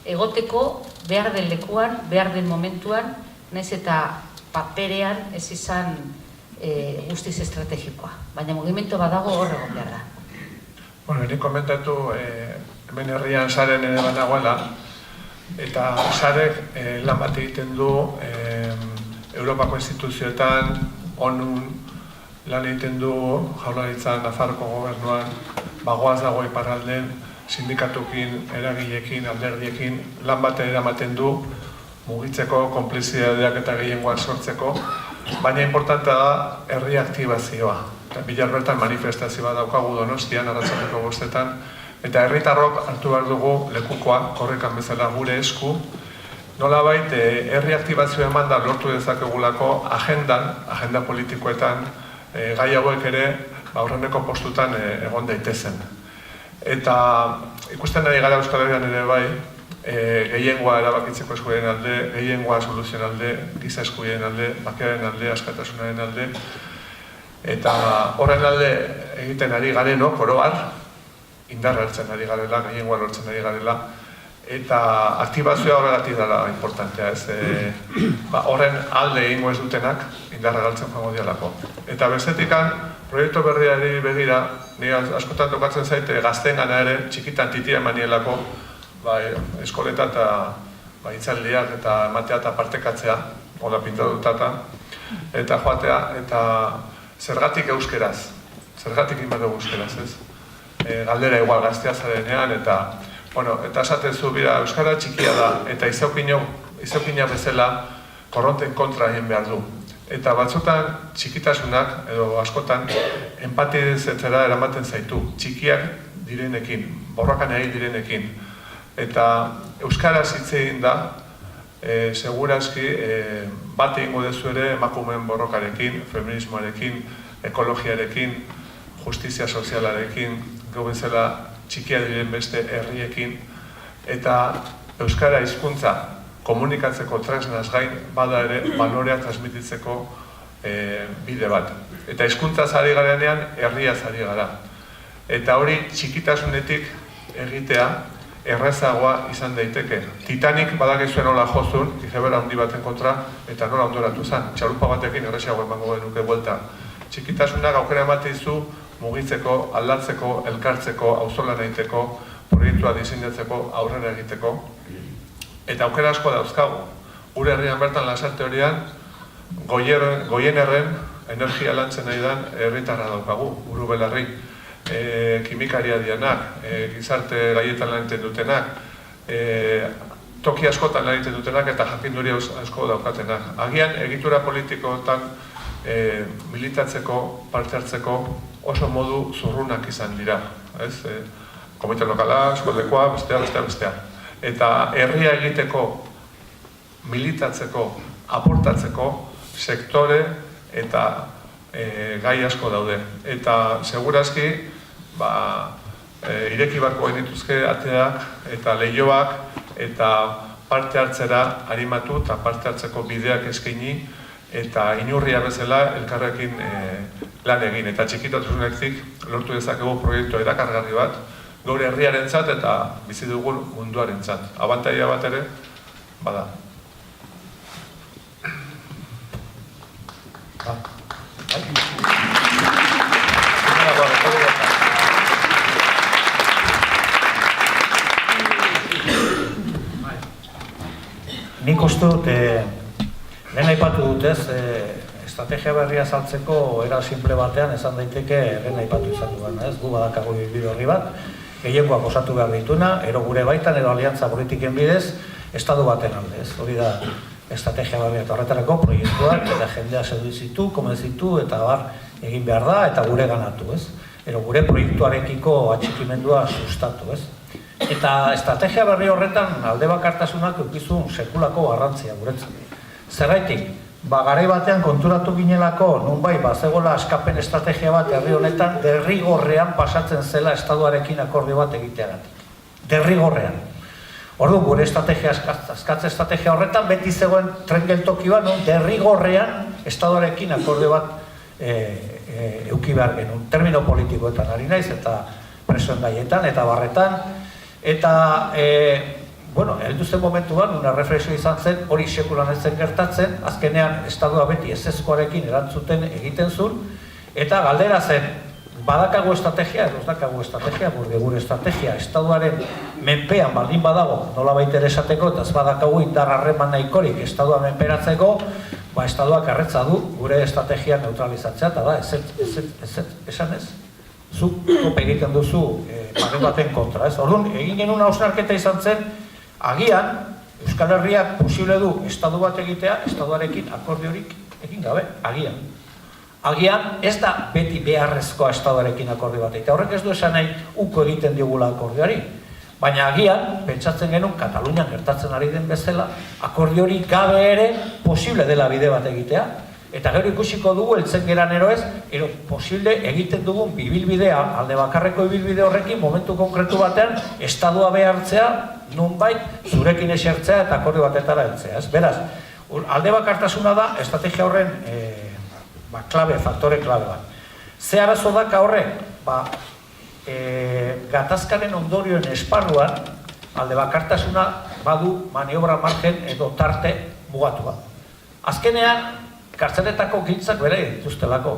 egoteko behar den lekuan, behar den momentuan, nahiz eta paperean ez izan guztiz estrategikoa. Baina mugimendu badago hor egon behar da. Bueno, nik komentatu hemen herrian Saren ere banagoela, eta Sarek lan bat egiten du Europako instituzioetan, ONU lan egiten du Jaurlaritzan, Nafarroko gobernuan, bagoaz dago iparralden, sindikatukin, eragilekin, alderdiekin, lan bat eramaten du mugitzeko, konplizidadeak eta gehiengoak sortzeko, baina importantea da herri aktibazioa. Bilar bertan manifestazioa daukagu Donostian, arratsaldeko 5:00, eta herritarrok hartu behar dugu lekukoa, korrikan bezala gure esku, nolabait herri aktibazioa eman da lortu dezakegulako agenda politikoetan, gai hauek ere aurreneko postutan egon daitezen. Eta ikusten ari gara Euskal Herrian ere bai, gehiengoa erabakitzeko eskubideen alde, gehiengoa soluzioen alde, giza eskubideen alde, bakearen alde, askatasunaren alde, eta horren alde egiten ari garenok, oro har, indarra hartzen ari garela, gehiengoa lortzen ari garela, eta aktibazioa horregatik dela importantea, ez? Horren alde egingo ez dutenak indarra galtzen joango dialako. Eta bestetikan, proiektu berriari begira, nire askotan tokatzen zaite gazteengana ere, txikitan titia emanielako, eskoleta eta hitzaldiak eta ematea eta partekatzea, hola pintatutata, eta joatea, eta zergatik euskeraz, zergatik inbadu euskeraz, ez? Galdera igual gaztea zarenean, eta esatezu, bira, euskara txikia da, eta izaukina bezala korronten kontra egin behar du. Eta batzutan txikitasunak, edo askotan, empatizetzera eramaten zaitu, txikiak direnekin, borrokan egin direnekin. Eta euskaraz hitz egin da, segurazki bat egingo dezu ere emakumeen borrokarekin, feminismoarekin, ekologiarekin, justizia sozialarekin, gau bezala txikia diren beste herriekin, eta euskara hizkuntza komunikatzeko tresnaz gain bada ere balorea transmititzeko bide bat. Eta hizkuntzaz ari garenean herriaz ari gara. Eta hori txikitasunetik egitea errazagoa izan daiteke. Titanic badakizuen nola jozun, igebera handi baten kontra, eta nola ondoratu zen. Txalupa batekin errazago emango genuke buelta. Txikitasunak aukera ematen zu mugitzeko, aldatzeko, elkartzeko, auzolan egiteko, proiektua diseinatzeko, aurrera egiteko. Eta aukera asko dauzkagu. Gure herrian bertan Lasarte horian, Goienerren energia lantzen nahi dan herritarra daukagu, Buru Belarri. Kimikaria dianak, gizarte gaietan lan egiten dutenak, toki askotan lan egiten dutenak eta jakinduri asko daukatenak. Agian egitura politikoetan militatzeko, parte hartzeko oso modu zurrunak izan dira. Komite lokala, eskoldekoa, bestea. Eta herria egiteko, militatzeko, aportatzeko sektore eta gai asko daude. Eta segurazki, ireki barko genituzke ateak eta lehioak eta parte hartzera animatu eta parte hartzeko bideak eskaini eta inurria bezala elkarrekin lan egin. Eta txikitasunetik lortu dezakegu proiektua erakargarri bat, gaur herriarentzat eta bizi dugun munduarentzat. Abantaila bat ere, bada. Nik uste dut, lehen aipatu dut ez, estrategia berria saltzeko era simple batean esan daiteke lehen aipatu izan duan, ez? Gu badakago bide horri bat, gehiengoak osatu behar dituna, ero gure baitan edo aliantza politiken bidez, estatu baten alde, ez? Hori da estrategia berria eta horretarako proiektuak, eta jendea seduzitu, konbentzitu eta bar egin behar da eta gure ganatu, ez? Ero gure proiektuarekiko atxikimendua sustatu, ez? Eta estrategia berri horretan alde bakartasunak eukizun sekulako garrantzia guretzat. Zerraitik, garai batean konturatu ginelako, nunbai, zegoela askapen estrategia bat herri honetan, derrigorrean pasatzen zela estatuarekin akordio bat egiteagatik. Derrigorrean. Ordu, gure estrategia, askatze estrategia horretan, beti zegoen tren geltoki bat, derrigorrean estatuarekin akordio bat euki behar genuen. Termino politikoetan ari naiz, eta presoen gaietan, eta barretan, eta, heldu zen momentuan, una reflexio izan zen, hori sekulan ez zen gertatzen, azkenean estadua beti ezezkoarekin erantzuten egiten zuen, eta galdera zen, badakago estrategia, edo ez dakago estrategia, gure estrategia, estaduaren menpean baldin badago, nola baita ere esateko, eta ez badakago indar harreman nahikorik estadua menperatzeko, estaduak erretza du gure estrategia neutralizatzea, eta da, esan ez? Zuk tope egiten duzu pare baten kontra, ez? Orduan, egin genuen hausnarketa izan zen, agian, Euskal Herriak posible du estadu bat egitea, estaduarekin akordiorik egin gabe, agian. Agian, ez da beti beharrezkoa estaduarekin akordio bat egitea, horrek ez du esan nahi uko egiten diogula akordioari. Baina agian, pentsatzen genuen, Katalunian gertatzen ari den bezala, akordiorik gabe ere posible dela bide bat egitea, eta gero ikusiko dugu, heltzen geran eroez, posible egiten dugun bibilbidea, alde bakarreko bibilbide horrekin, momentu konkretu batean, estadua behartzea, nunbait, zurekin esertzea eta akordio batetara heltzea. Beraz, alde bakartasuna da, estrategia horren faktore klabe bat. Ze arazo daka horrek? Gatazkaren ondorioen esparruan, alde bakartasuna badu maniobra margen edo tarte mugatua. Azkenean, kartzeletako giltzak bere dituztelako.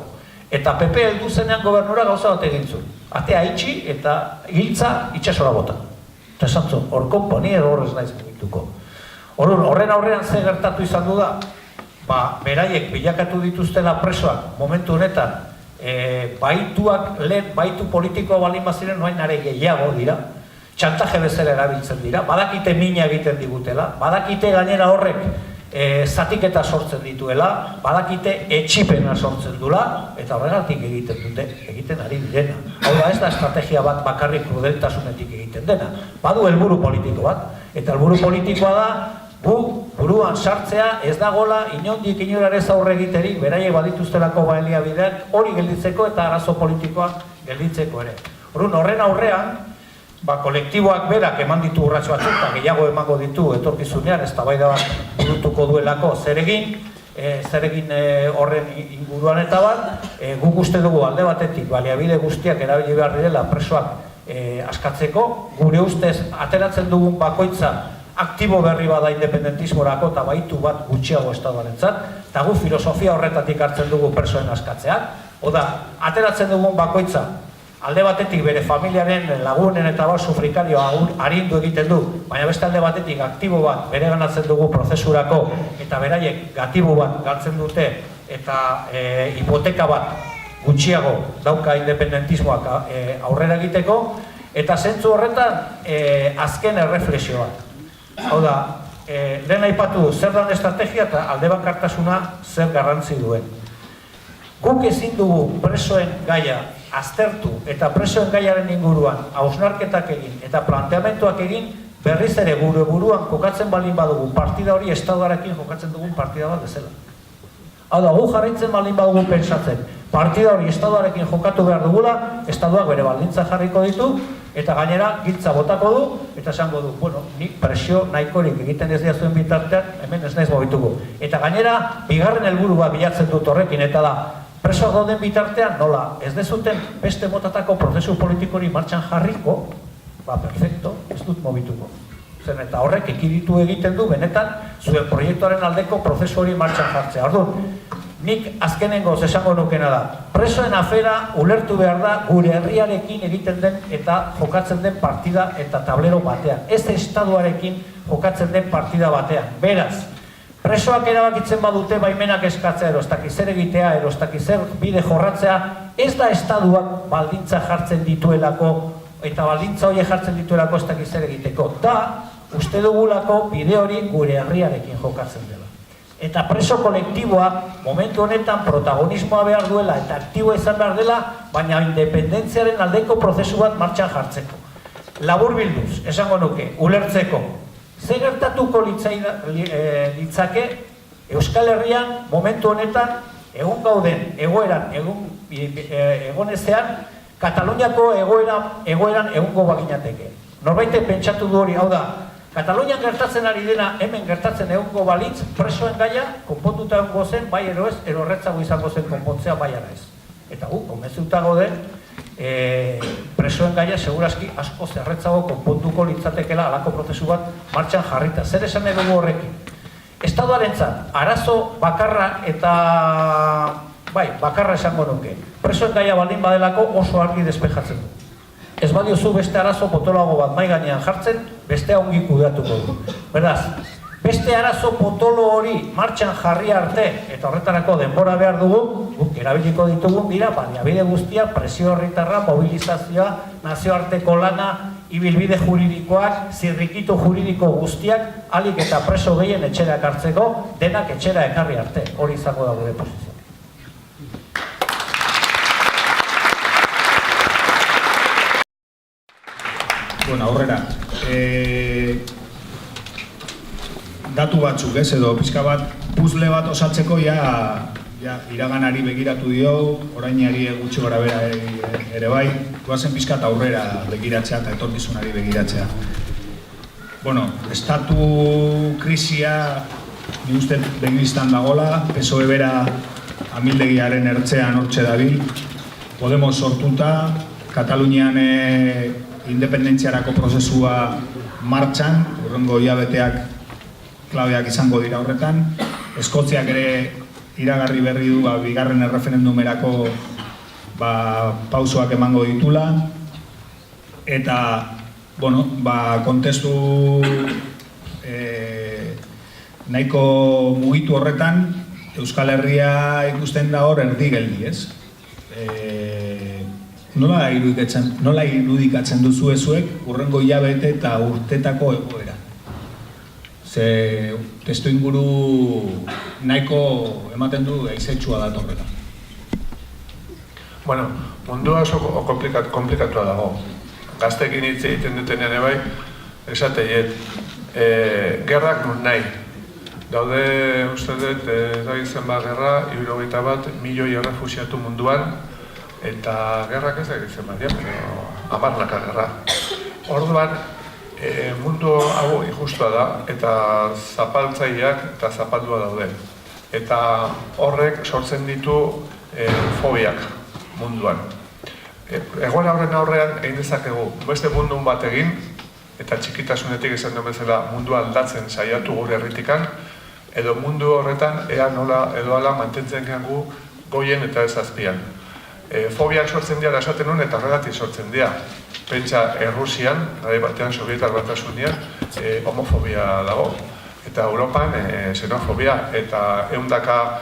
Eta PP heldu zenean gobernura gauza bat egin zuen. Atea itxi eta giltza itxasora bota. Eta esan zuen, hor konponi edo horrez naiz mugituko. Horren aurrean ze gertatu izan du da, beraiek bilakatu dituztela presoak momentu honetan, baituak lehen, baitu politikoa balin baziren noain are gehiago dira, txantaje bezala erabiltzen dira, badakite mina egiten digutela, badakite gainera horrek zatiketa sortzen dituela, badakite etxipena sortzen dula, eta horregatik egiten ari direna. Hau da, ez da estrategia bat bakarrik krudeltasunetik egiten dena. Badu helburu politiko bat, eta helburu politikoa da, buruan sartzea ez dagola inondik inorarez aurre egiterik, beraiek badituztelako baliabideak hori gelditzeko eta arazo politikoa gelditzeko ere. Horren aurrean, kolektiboak berak eman ditu urratxo batzuk, eta gehiago emango ditu etorkizunean, eztabaida bat burutuko duelako zer egin horren inguruan eta bat, guk uste dugu alde batetik baliabide guztiak erabili behar direla presoak askatzeko, gure ustez ateratzen dugun bakoitza aktibo berri bada independentismorako eta baitu bat gutxiago estatuarentzat, eta gu filosofia horretatik hartzen dugu presoen askatzeak, oda, ateratzen dugun bakoitza alde batetik bere familiaren lagunen eta bat sufrikarioa arindu egiten du, baina beste alde batetik aktibo bat bere ganatzen dugu prozesurako eta beraiek gatibo bat galtzen dute eta hipoteka bat gutxiago dauka independentismoak aurrera egiteko, eta zentzu horretan azken erreflexio bat. Hau da, lehen aipatu zer dan estrategia eta aldebakartasuna zer garrantzi duen. Guk ezin dugu presoen gaia aztertu eta presoen gaiaren inguruan hausnarketak egin eta planteamentuak egin berriz ere gure buruan kokatzen balin badugu partida hori estatuarekin jokatzen dugun partida bat bezala. Hau da, gu jarraitzen balin badugu pentsatzen partida hori estatuarekin jokatu behar dugula, estatuak bere baldintza jarriko ditu eta gainera giltza botako du eta esango du, bueno, nik presio nahikorik egiten ez diazuen bitartean, hemen ez naiz mugituko. Eta gainera, bigarren helburua bilatzen dut horrekin eta da, presoak dauden bitartean, nola, ez dezuten beste motatako prozesu politikori martxan jarriko, perfecto, ez dut mobituko. Zen eta horrek ekiditu egiten du, benetan, zuen proiektuaren aldeko prozesu hori martxan jartzea. Orduan, nik azkenengoz esango nukena da, presoen afera ulertu behar da gure herriarekin egiten den eta jokatzen den partida eta tablero batean. Ez estatuarekin jokatzen den partida batean. Beraz, presoak erabakitzen badute baimenak eskatzea, erostak zer egitea, erostak zer bide jorratzea, ez da estatuak baldintza jartzen dituelako eta baldintza hori jartzen dituelako ez dakiz zer egiteko. Da, uste dugulako bide hori gure herriarekin jokatzen dela. Eta preso kolektiboa momentu honetan protagonismoa behar duela eta aktiboa izan behar dela, baina independentziaren aldeko prozesu bat martxan jartzeko. Labur bilduz, esango nuke, ulertzeko. Zer gertatuko litzake Euskal Herrian momentu honetan egun gauden egoeran, egon ezean, Kataluniako egoeran egungo baginateke. Norbaitek pentsatu du hori, hau da, Katalunian gertatzen ari dena hemen gertatzen egungo balitz, presoen gaia konpontuta egongo zen, bai ero ez, ero erretzago izango zen konpontzea bai ara ez. Eta konbentzuta gaude, presoen gaia segurazki asko zerretzago konpontuko litzatekela alako prozesu bat martxan jarrita. Zer esan dugu horrekin? Estatuarentzat, arazo bakarra eta bakarra esango nuke. Presoen gaia baldin badelako oso argi despejatzen du. Ez badiozu beste arazo potoloago bat mai gainean jartzen, bestea ongi kudeatuko du. Beraz, beste arazo potolo hori martxan jarri arte, eta horretarako denbora behar dugu, guk erabiliko ditugun dira, baliabide guztiak, presio herritarra, mobilizazioa, nazioarteko lana, ibilbide juridikoak, zirrikitu juridiko guztiak, alik eta preso gehien etxera ekartzeko, denak etxera ekarri arte. Hori izango da gure posizio. Bueno, aurrera, datu batzuk, edo pixka bat, puzle bat osatzeko iraganari begiratu dio, orainari gutxi gora bera ere bai, goazen pixka eta aurrera begiratzea eta etorkizunari begiratzea. Bueno, estatu krisia, ni uste begibiztan dagola, PSOE bera amildegiaren ertzean hortxe dabil, Podemos sortuta, Katalunian independentziarako prozesua martxan, hurrengo hilabeteak klabeak izango dira horretan. Eskoziak ere iragarri berri du bigarren erreferendumerako pausoak emango ditula. Eta, bueno, kontestu nahiko mugitu horretan, Euskal Herria ikusten da hor erdi geldi, ez? Nola irudikatzen duzu ezuek urrengo hilabete eta urtetako egoera? ze testu inguru nahiko ematen du eizetsua datorrela. Bueno, mundua oso komplikatua dago. Gaztekin hitz egiten dutenean ebai, esateiet, gerrak nun nahi. Daude, uste dut, da izan gerra, 71 milioi errefusiatu munduan, eta gerrak ez egiten badia, pero amarnaka gerra. Orduan, mundu hau injustua da, eta zapaltzaileak eta zapaldua daude. Eta horrek sortzen ditu fobiak munduan. Egoera horren aurrean egin dezakegu beste mundun bat egin, eta txikitasunetik esan duen bezala mundua aldatzen saiatu gure herritikan, edo mundu horretan ea nola edo ala mantentzen gehangu goien eta ez azpian. Fobiak sortzen dira esaten nuen eta horregatik sortzen dira. Pentsa, Errusian, garai batean Sovietar Batasunian, homofobia dago. Eta Europan, xenofobia. Eta ehundaka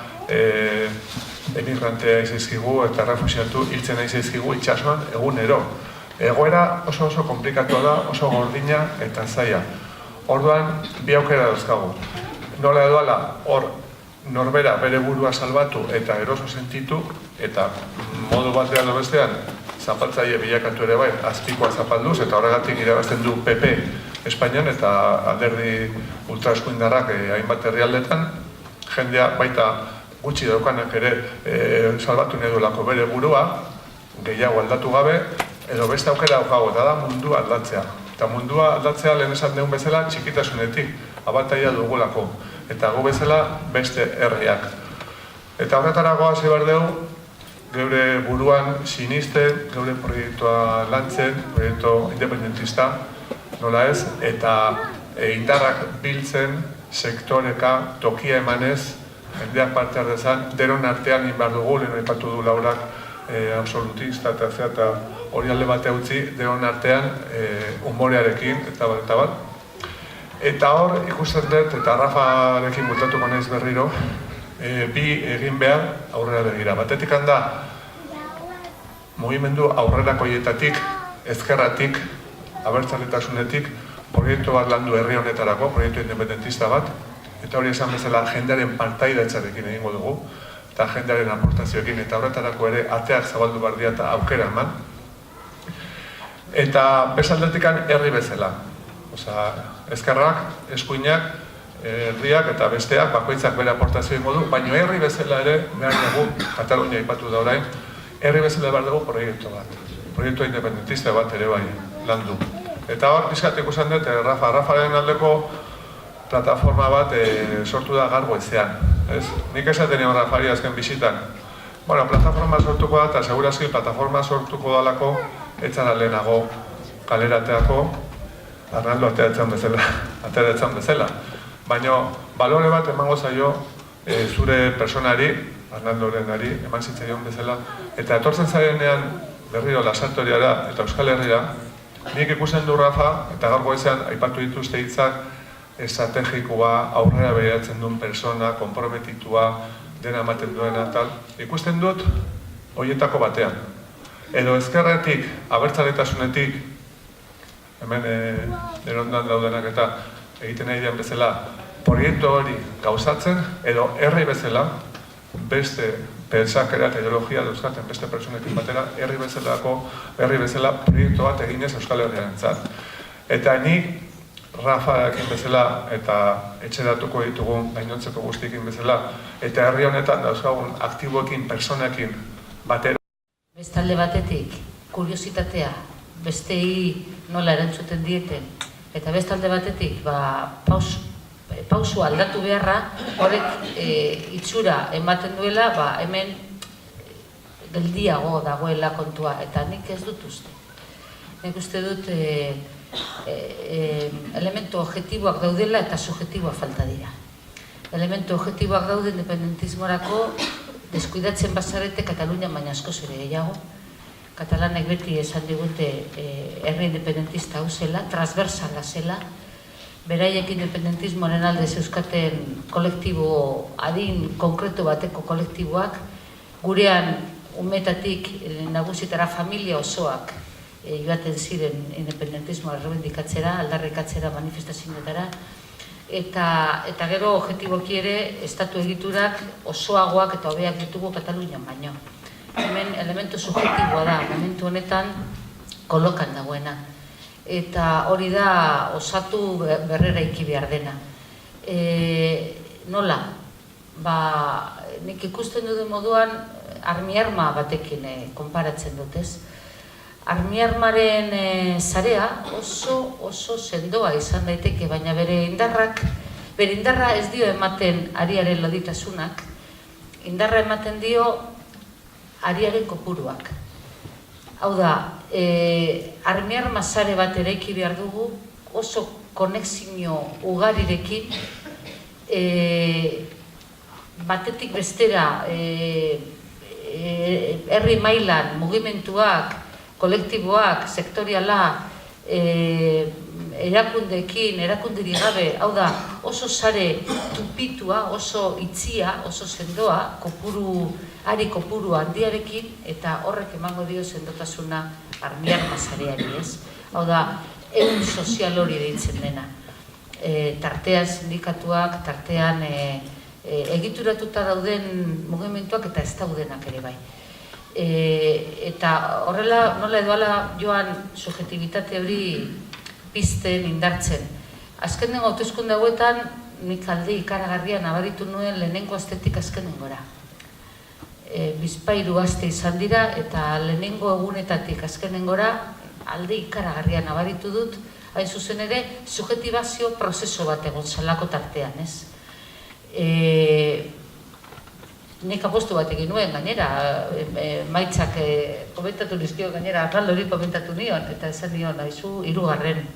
emigrantea izizkigu eta refusiatu hiltzen izizkigu itxasuan egunero. Egoera oso komplikatua da, oso gordina eta zaila. Orduan, bi aukera dauzkagu. Nola edo ala, hor norbera bere burua salbatu eta eroso sentitu, eta modu batean edo bestean, zapaltzaile bilakatu ere bai, azpikoa zapalduz, eta horregatik irabazten du PP Espainian eta alderdi ultraeskuindarrak hainbat herrialdetan, jendea baita gutxi daukanak ere salbatu nahi duelako bere burua, gehiago aldatu gabe, edo beste aukera daukago, eta da mundua aldatzea. Eta mundua aldatzea lehen esan deun bezala txikitasunetik, abantaila dugulako, eta gu bezala beste herriak. Eta horretarago hasi behar dugu, geure buruan sinisten, geure proiektua lantzen, proiektu independentista, nola ez, eta indarrak biltzen, sektoreka, tokia emanez, jendeak parte ardezan, denon artean inbar dugu, lehen aipatu du Laurak, absolutista eta hori alde batea utzi, denon artean humorearekin, eta bat. Eta hor, ikusten dut, eta Rafarekin bultatuko naiz berriro, bi egin behar aurrera begira. Batetik handa, mugimendu aurrerakoietatik, ezkerratik, abertzaletasunetik, proiektu bat landu herri honetarako, proiektu independentista bat, eta hori esan bezala jendearen partaidatzarekin egingo dugu, eta jendearen aportazioekin, eta horretarako ere ateak zabaldu bardia eta aukera eman. Eta bezaldetikan herri bezala. Ezkerrak, eskuinak, herriak eta besteak, bakoitzak bere aportazio egingo du, baina herri bezala ere, behar dugu, Katalunia aipatu da orain, herri bezala behar dugu proiektu bat. Proiektu independentista bat ere bai landu. Eta hor, pizkat ikusten dut, Rafaren aldeko plataforma bat sortu da gaur goizean. Nik esaten egon Rafari azken bisitan. Plataforma sortuko da, eta segurazki plataforma sortuko dalako, etzara lehenago kalerateako, Arnaldo ateratzen bezala. Baina, balore bat emango zaio zure personari, Arnaldorenari, eman zitzaion bezala, eta etortzen zarenean berriro Lasartoriara eta Euskal Herrira, nik ikusten du Rafa, eta gaur goizean aipatu dituzte hitzak, estrategikoa, aurrera behiratzen duen persona, konprometitua, dena ematen duena tal. Ikusten dut, horietako batean. Edo ezkerretik, abertzaletasunetik, hemen erondan daudenak eta egiten nahi dian bezala, proiektu hori gauzatzen, edo herri bezala, beste pentsakera eta ideologia dauzkaten beste pertsonekin batera, herri bezala proiektu bat eginez Euskal Herriarentzat. Eta nik, Rafaekin bezala eta etxeratuko ditugun gainontzeko guztiekin bezala, eta herri honetan dauzkagun aktiboekin, personekin batera. Bestalde batetik, kuriositatea, bestei nola erantzuten dieten, eta bestalde batetik, pausu aldatu beharra, horrek itxura ematen duela, hemen geldiago dagoela kontua, eta nik ez dut uste. Nik uste dut elementu objektiboak daudela eta subjektiboa falta dira. Elementu objektiboak daude independentismorako deskuidatzen bazarete Katalunia baina askoz ere gehiago. Katalanek beti esan digute herri independentista hau zela, transversala zela, beraiek independentismoaren alde zeuskaten kolektibo adin konkretu bateko kolektiboak, gurean umetatik nagusitara familia osoak joaten ziren independentismoa errebendikatzera, aldarrikatzera, manifestazioetara, eta gero objektiboki ere estatu egiturak osoagoak eta hobeak ditugu Katalunian baino. Hemen elementu subjektiboa da, momentu honetan kolokan dagoena. Eta hori da osatu berreraiki behar dena. Nola? Nik ikusten duten moduan armi-arma batekin konparatzen dut, ez? Armi-armaren sarea oso sendoa izan daiteke, baina bere indarra ez dio ematen ariaren loditasunak, indarra ematen dio ariaren kopuruak. Hau da, armi-arma sare bat eraiki behar dugu, oso konexio ugarirekin, batetik bestera, herri mailan, mugimenduak, kolektiboak, sektoriala, erakundeekin, erakunderi gabe, hau da, oso sare tupitua, oso itzia, oso sendoa, ari kopuru handiarekin, eta horrek emango dio sendotasuna armi-arma sareari, ez? Hau da, ehun sozial hori deitzen dena. Tartean sindikatuak, tartean egituratuta dauden mugimenduak eta ez daudenak ere bai. Eta horrela, nola edoala joan subjektibitate hori pizten, indartzen. Azkenengo hauteskunde hauetan, nik alde ikaragarria nabaritu nuen lehenengo astetik azkenengora. Bizpahiru aste izan dira eta lehenengo egunetatik azkenengora alde ikaragarria nabaritu dut, hain zuzen ere, subjektibazio prozeso bat egon zelako tartean, ez? Nik apostu bat egin nuen, gainera, maitzak komentatu nizkio, gainera, arraldo hori komentatu nion, eta esan nion, haizu, hirugarren,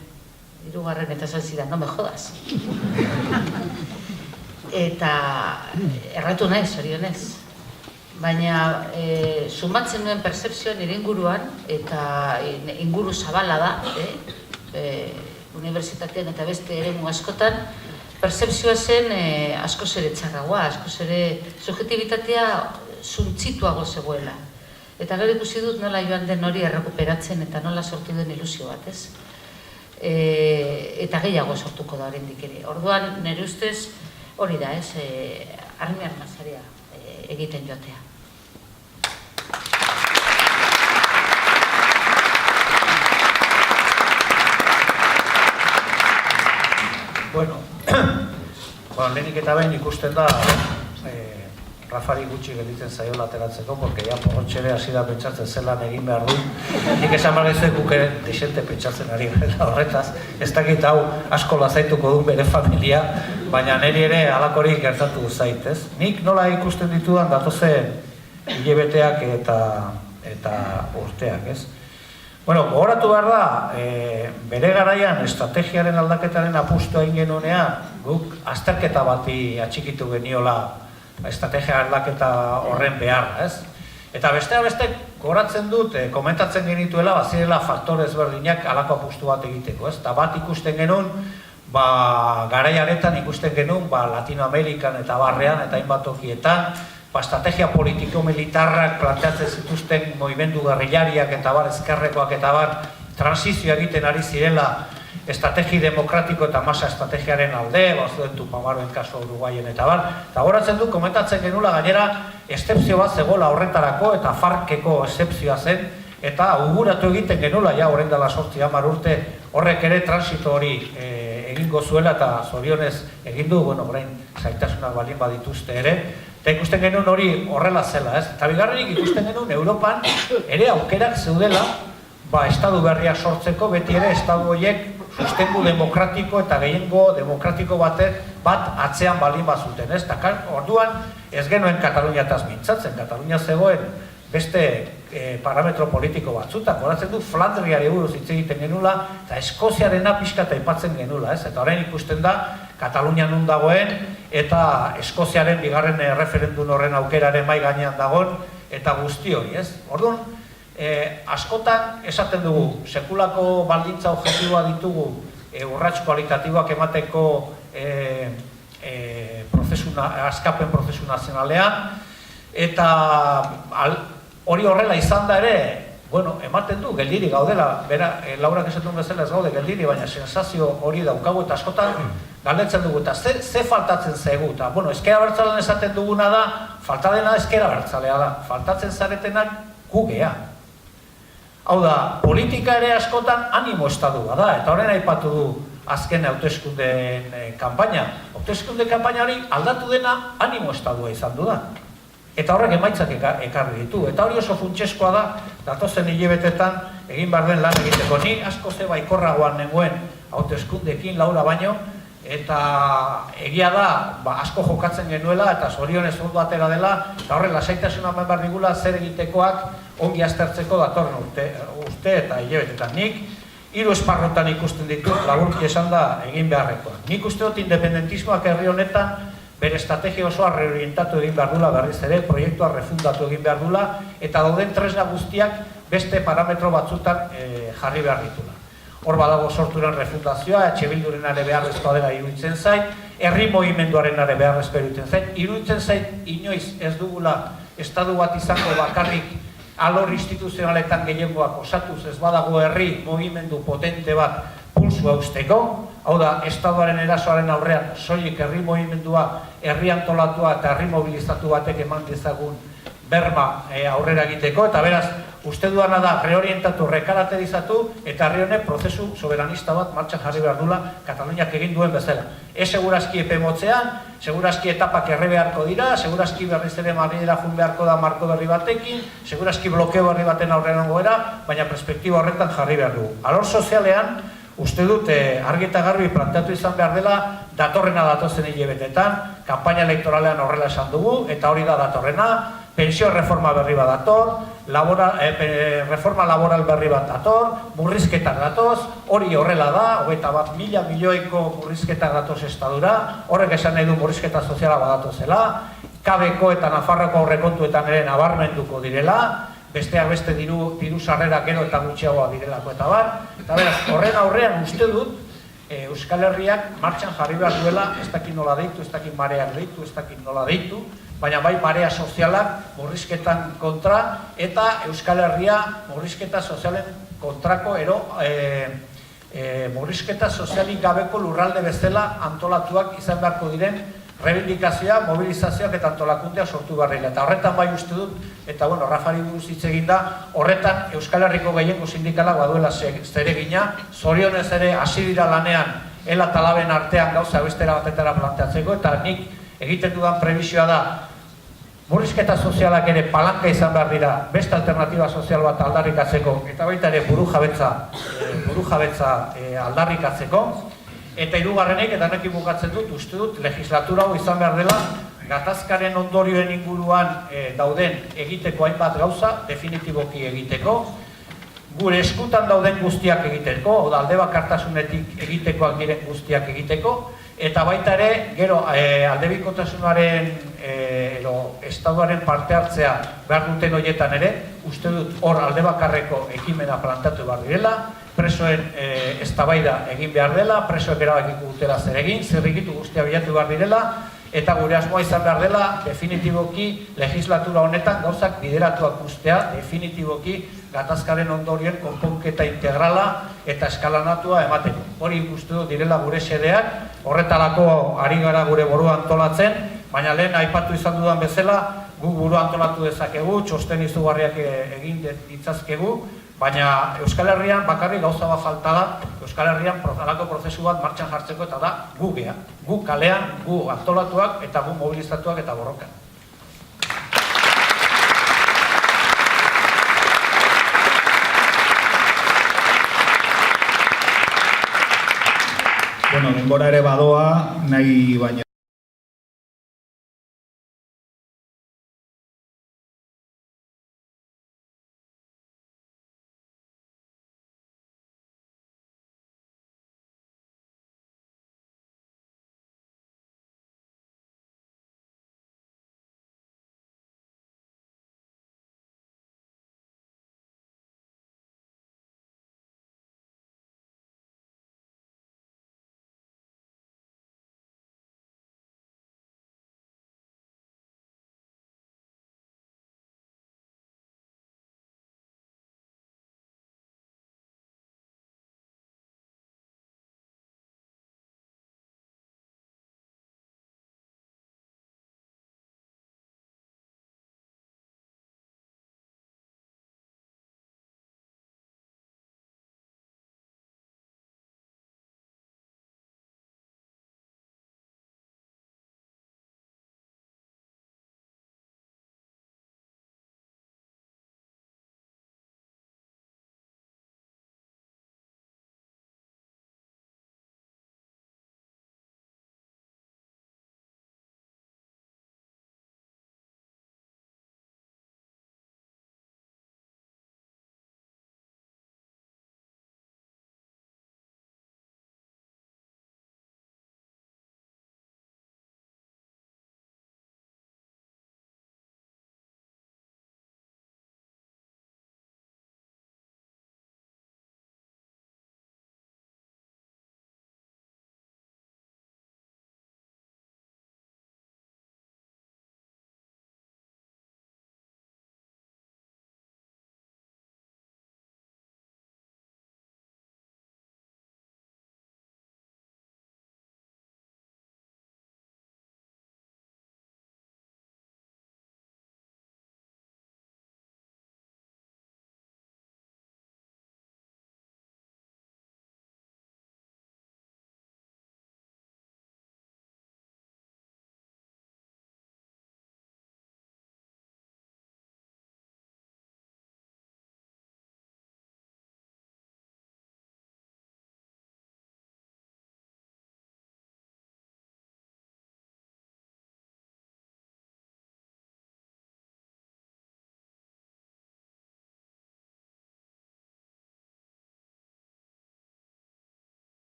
eta esan zidan, no me jodas. Eta erratu nahi, zorionez. Baina, sumatzen nuen percepzioa nire inguruan, eta inguru zabala da, unibertsitatean eta beste eremu askotan, percepzioa zen askoz ere txarragoa, askoz ere subjektibitatea suntzituago zegoela. Eta gero ikusi dut nola joan den hori errekuperatzen eta nola sortu den ilusio bat, ez? Eta gehiago sortuko da oraindik ere. Orduan, nire ustez, hori da, ez? Armi-arma sarea egiten joatea. Bueno, lehenik eta behin ikusten da Rafari gutxi gelditzen zaiola ateratzeko, porque ja porrotxere hasi da pentsatzen zelan egin behar du. Nik esan behar dizuek guk ere desente pentsatzen ari gara horretaz. Ez dakit hau asko lazaituko du bere familia, baina niri ere halakorik gertatu zait, ez? Nik nola ikusten ditudan datozen hilabeteak eta urteak, ez? Bueno, gogoratu behar da, bere garaian estrategiaren aldaketaren apustua egin genuenean, guk azterketa bati atxikitu geniola estrategia aldaketa horren beharra, ez? Eta beste gogoratzen dut, komentatzen genituela, bazirela faktore ezberdinak halako apustu bat egiteko, ez? Eta bat ikusten genuen, garaiaretan ikusten genuen, Latinoamerikan eta barrean eta hainbat tokietan, estrategia politiko-militarrak planteatzen zituzten movimendu guerrillariak eta ezkerrekoak eta transizioa egiten ari zirela estrategi demokratiko eta masa estrategiaren alde, bazuen Tupamaroen kasu Uruguayen eta eta goratzen du, komentatzen genula gainera eszepzio bat zegoela horretarako eta FARC-eko eszepzioa zen eta auguratu egiten genula, ja orain dela 8-10 urte horrek ere transito hori egingo zuela eta zorionez egin du, orain zailtasunak balin badituzte ere, eta ikusten genuen hori horrela zela, ez? Eta bigarrenik ikusten genuen Europan ere aukerak zeudela estadu berriak sortzeko, beti ere estadu horiek sustengu demokratiko eta gehiengo demokratiko bat atzean balin bazuten, ez? Orduan ez genuen Kataluniataz mintzatzen, Katalunia zegoen beste parametro politiko batzutan, goratzen du Flandriari buruz hitz egiten genula eta Eskoziarena pixka eta aipatzen genula, ez? Eta orain ikusten da Katalunia nun dagoen eta Eskoziaren bigarren referendum horren aukeraren mai gainean dagoen eta guzti hori, ez? Orduan, askotan esaten dugu, sekulako baldintza objektiboa ditugu urrats kualitatiboak emateko askapen prozesu nazionalean eta hori horrela izan da ere, bueno, ematen du, geldiri gaudela, bera, Laurak esatun bezala ez gaude geldiri, baina sensazio hori daukagu eta askotan galdetzen dugu, eta ze faltatzen zaigu, eta, bueno, ezkera abertzalean esaten duguna da, falta dena ezkera abertzalea da, faltatzen zaretenak gu gea. Hau da, politika ere askotan animo estadua da, eta horren aipatu du azken hauteskundeen kanpaina. Hauteskunde kanpaina hori aldatu dena animo estadua izan du da. Eta horrek emaitzak ekarri ditu. Eta hori oso funtsezkoa da, datozen hilabetetan egin behar den lan egiteko. Ni asko ze baikorragoan nengoen hauteskundeekin Laura baino, eta egia da, asko jokatzen genuela, eta zorionez ondo atera dela, eta horren lasaitasuna eman behar digula zer egitekoak ongi aztertzeko datorren urte eta hilabetetan. Nik 3 esparrotan ikusten ditut, laburki esan da egin beharrekoa. Nik uste dut independentismoak herri honetan bere estrategia osoa reorientatu egin behar dula berriz ere, proiektua refundatu egin behar dula, eta dauden tresna guztiak beste parametro batzutan jarri behar ditula. Hor badago sorturen refundazioa, Bilduren are beharrezkoa dela iruditzen zait, herri mugimenduaren are beharrezkoa iruditzen zait, iruditzen zait inoiz ez dugula estatu bat izango bakarrik alor instituzionaletan gehiengoak osatuz ez badago herri mugimendu potente bat pulsu hausteko, hau da, estatuaren erasoaren aurrean soilik herri mugimendua, herri antolatua eta herri mobilizatu batek eman dezagun berma aurrera egiteko, eta beraz, uste duana da reorientatu, rekaraterizatu, eta herri honek prozesu soberanista bat martxan jarri behar dula Kataluniak egin duen bezala. Ez segurazki epe motzean, segurazki etapak erre beharko dira, segurazki berriz ere marridera jun beharko da marko berri batekin, segurazki blokeo berri baten aurrean goera, baina perspektiba horretan jarri behar dugu. Alor sozialean, uste dut argi eta garbi planteatu izan behar dela datorrena datozen hilabetetan, kanpaina elektoralean horrela esan dugu, eta hori da datorrena, pensio reforma berri bat dator, reforma laboral berri bat dator, murrizketak datoz, hori horrela da, 21.000 milioiko murrizketak datoz estadura, horrek esan nahi du murrizketa soziala badatozela, KBko eta Nafarroko aurrekontuetan ere nabarmenduko direla, besteak beste diru sarrera gero eta gutxiagoa direlako eta bar. Eta beraz, horren aurrean uste dut, Euskal Herriak martxan jarri behar duela, ez dakit nola deitu, ez dakit mareak deitu, ez dakit nola deitu, baina bai marea sozialak murrizketan kontra, eta Euskal Herria murrizketa sozialen kontrako murrizketa sozialik gabeko lurralde bezala antolatuak izan beharko diren reivindikazioa, mobilizazioak eta antolakuntea sortu barrila. Eta horretan bai uste dut, eta bueno, Rafari buruz hitz egin da, horretan Euskal Herriko gehiengo sindikalak baduela zeregina, zorionez ere hasi dira lanean ela talaben artean gauza bestera batetara planteatzeko, eta nik egiten dudan prebisioa da, murrizketa sozialak ere palanka izan behar dira beste alternatiba sozial bat aldarrikatzeko, eta baita ere burujabetza aldarrikatzeko, eta hirugarrenik, eta nekin bukatzen dut, uste dut, legislatura hau izan behar dela, gatazkaren ondorioen inguruan dauden egiteko hainbat gauza, definitiboki egiteko, gure eskutan dauden guztiak egiteko, oda alde bakartasunetik egitekoak diren guztiak egiteko, eta baita ere, gero aldebikotasunaren estatuaren parte hartzea behar duten horietan ere, uste dut hor alde bakarreko ekimena plantatu behar direla, presoen eztabaida egin behar dela, presoek erabakiko dutela zer egin, zirrikitu guztia bilatu behar direla, eta gure asmoa izan behar dela, definitiboki legislatura honetan gauzak bideratuak ustea, definitiboki gatazkaren ondorien konponketa integrala eta eskalanatua emateko. Hori uste dut direla gure xedeak, horretarako ari gara gure burua antolatzen, baina lehen aipatu izan dudan bezala, gu burua antolatu dezakegu, txosten izugarriak egin ditzazkegu, baina Euskal Herrian bakarrik gauza bat falta da, Euskal Herrian alako prozesu bat martxan jartzeko, eta da gu gea. Gu kalean, gu antolatuak eta gu mobilizatuak eta borrokan. Bueno, denbora ere badoa, nahi baina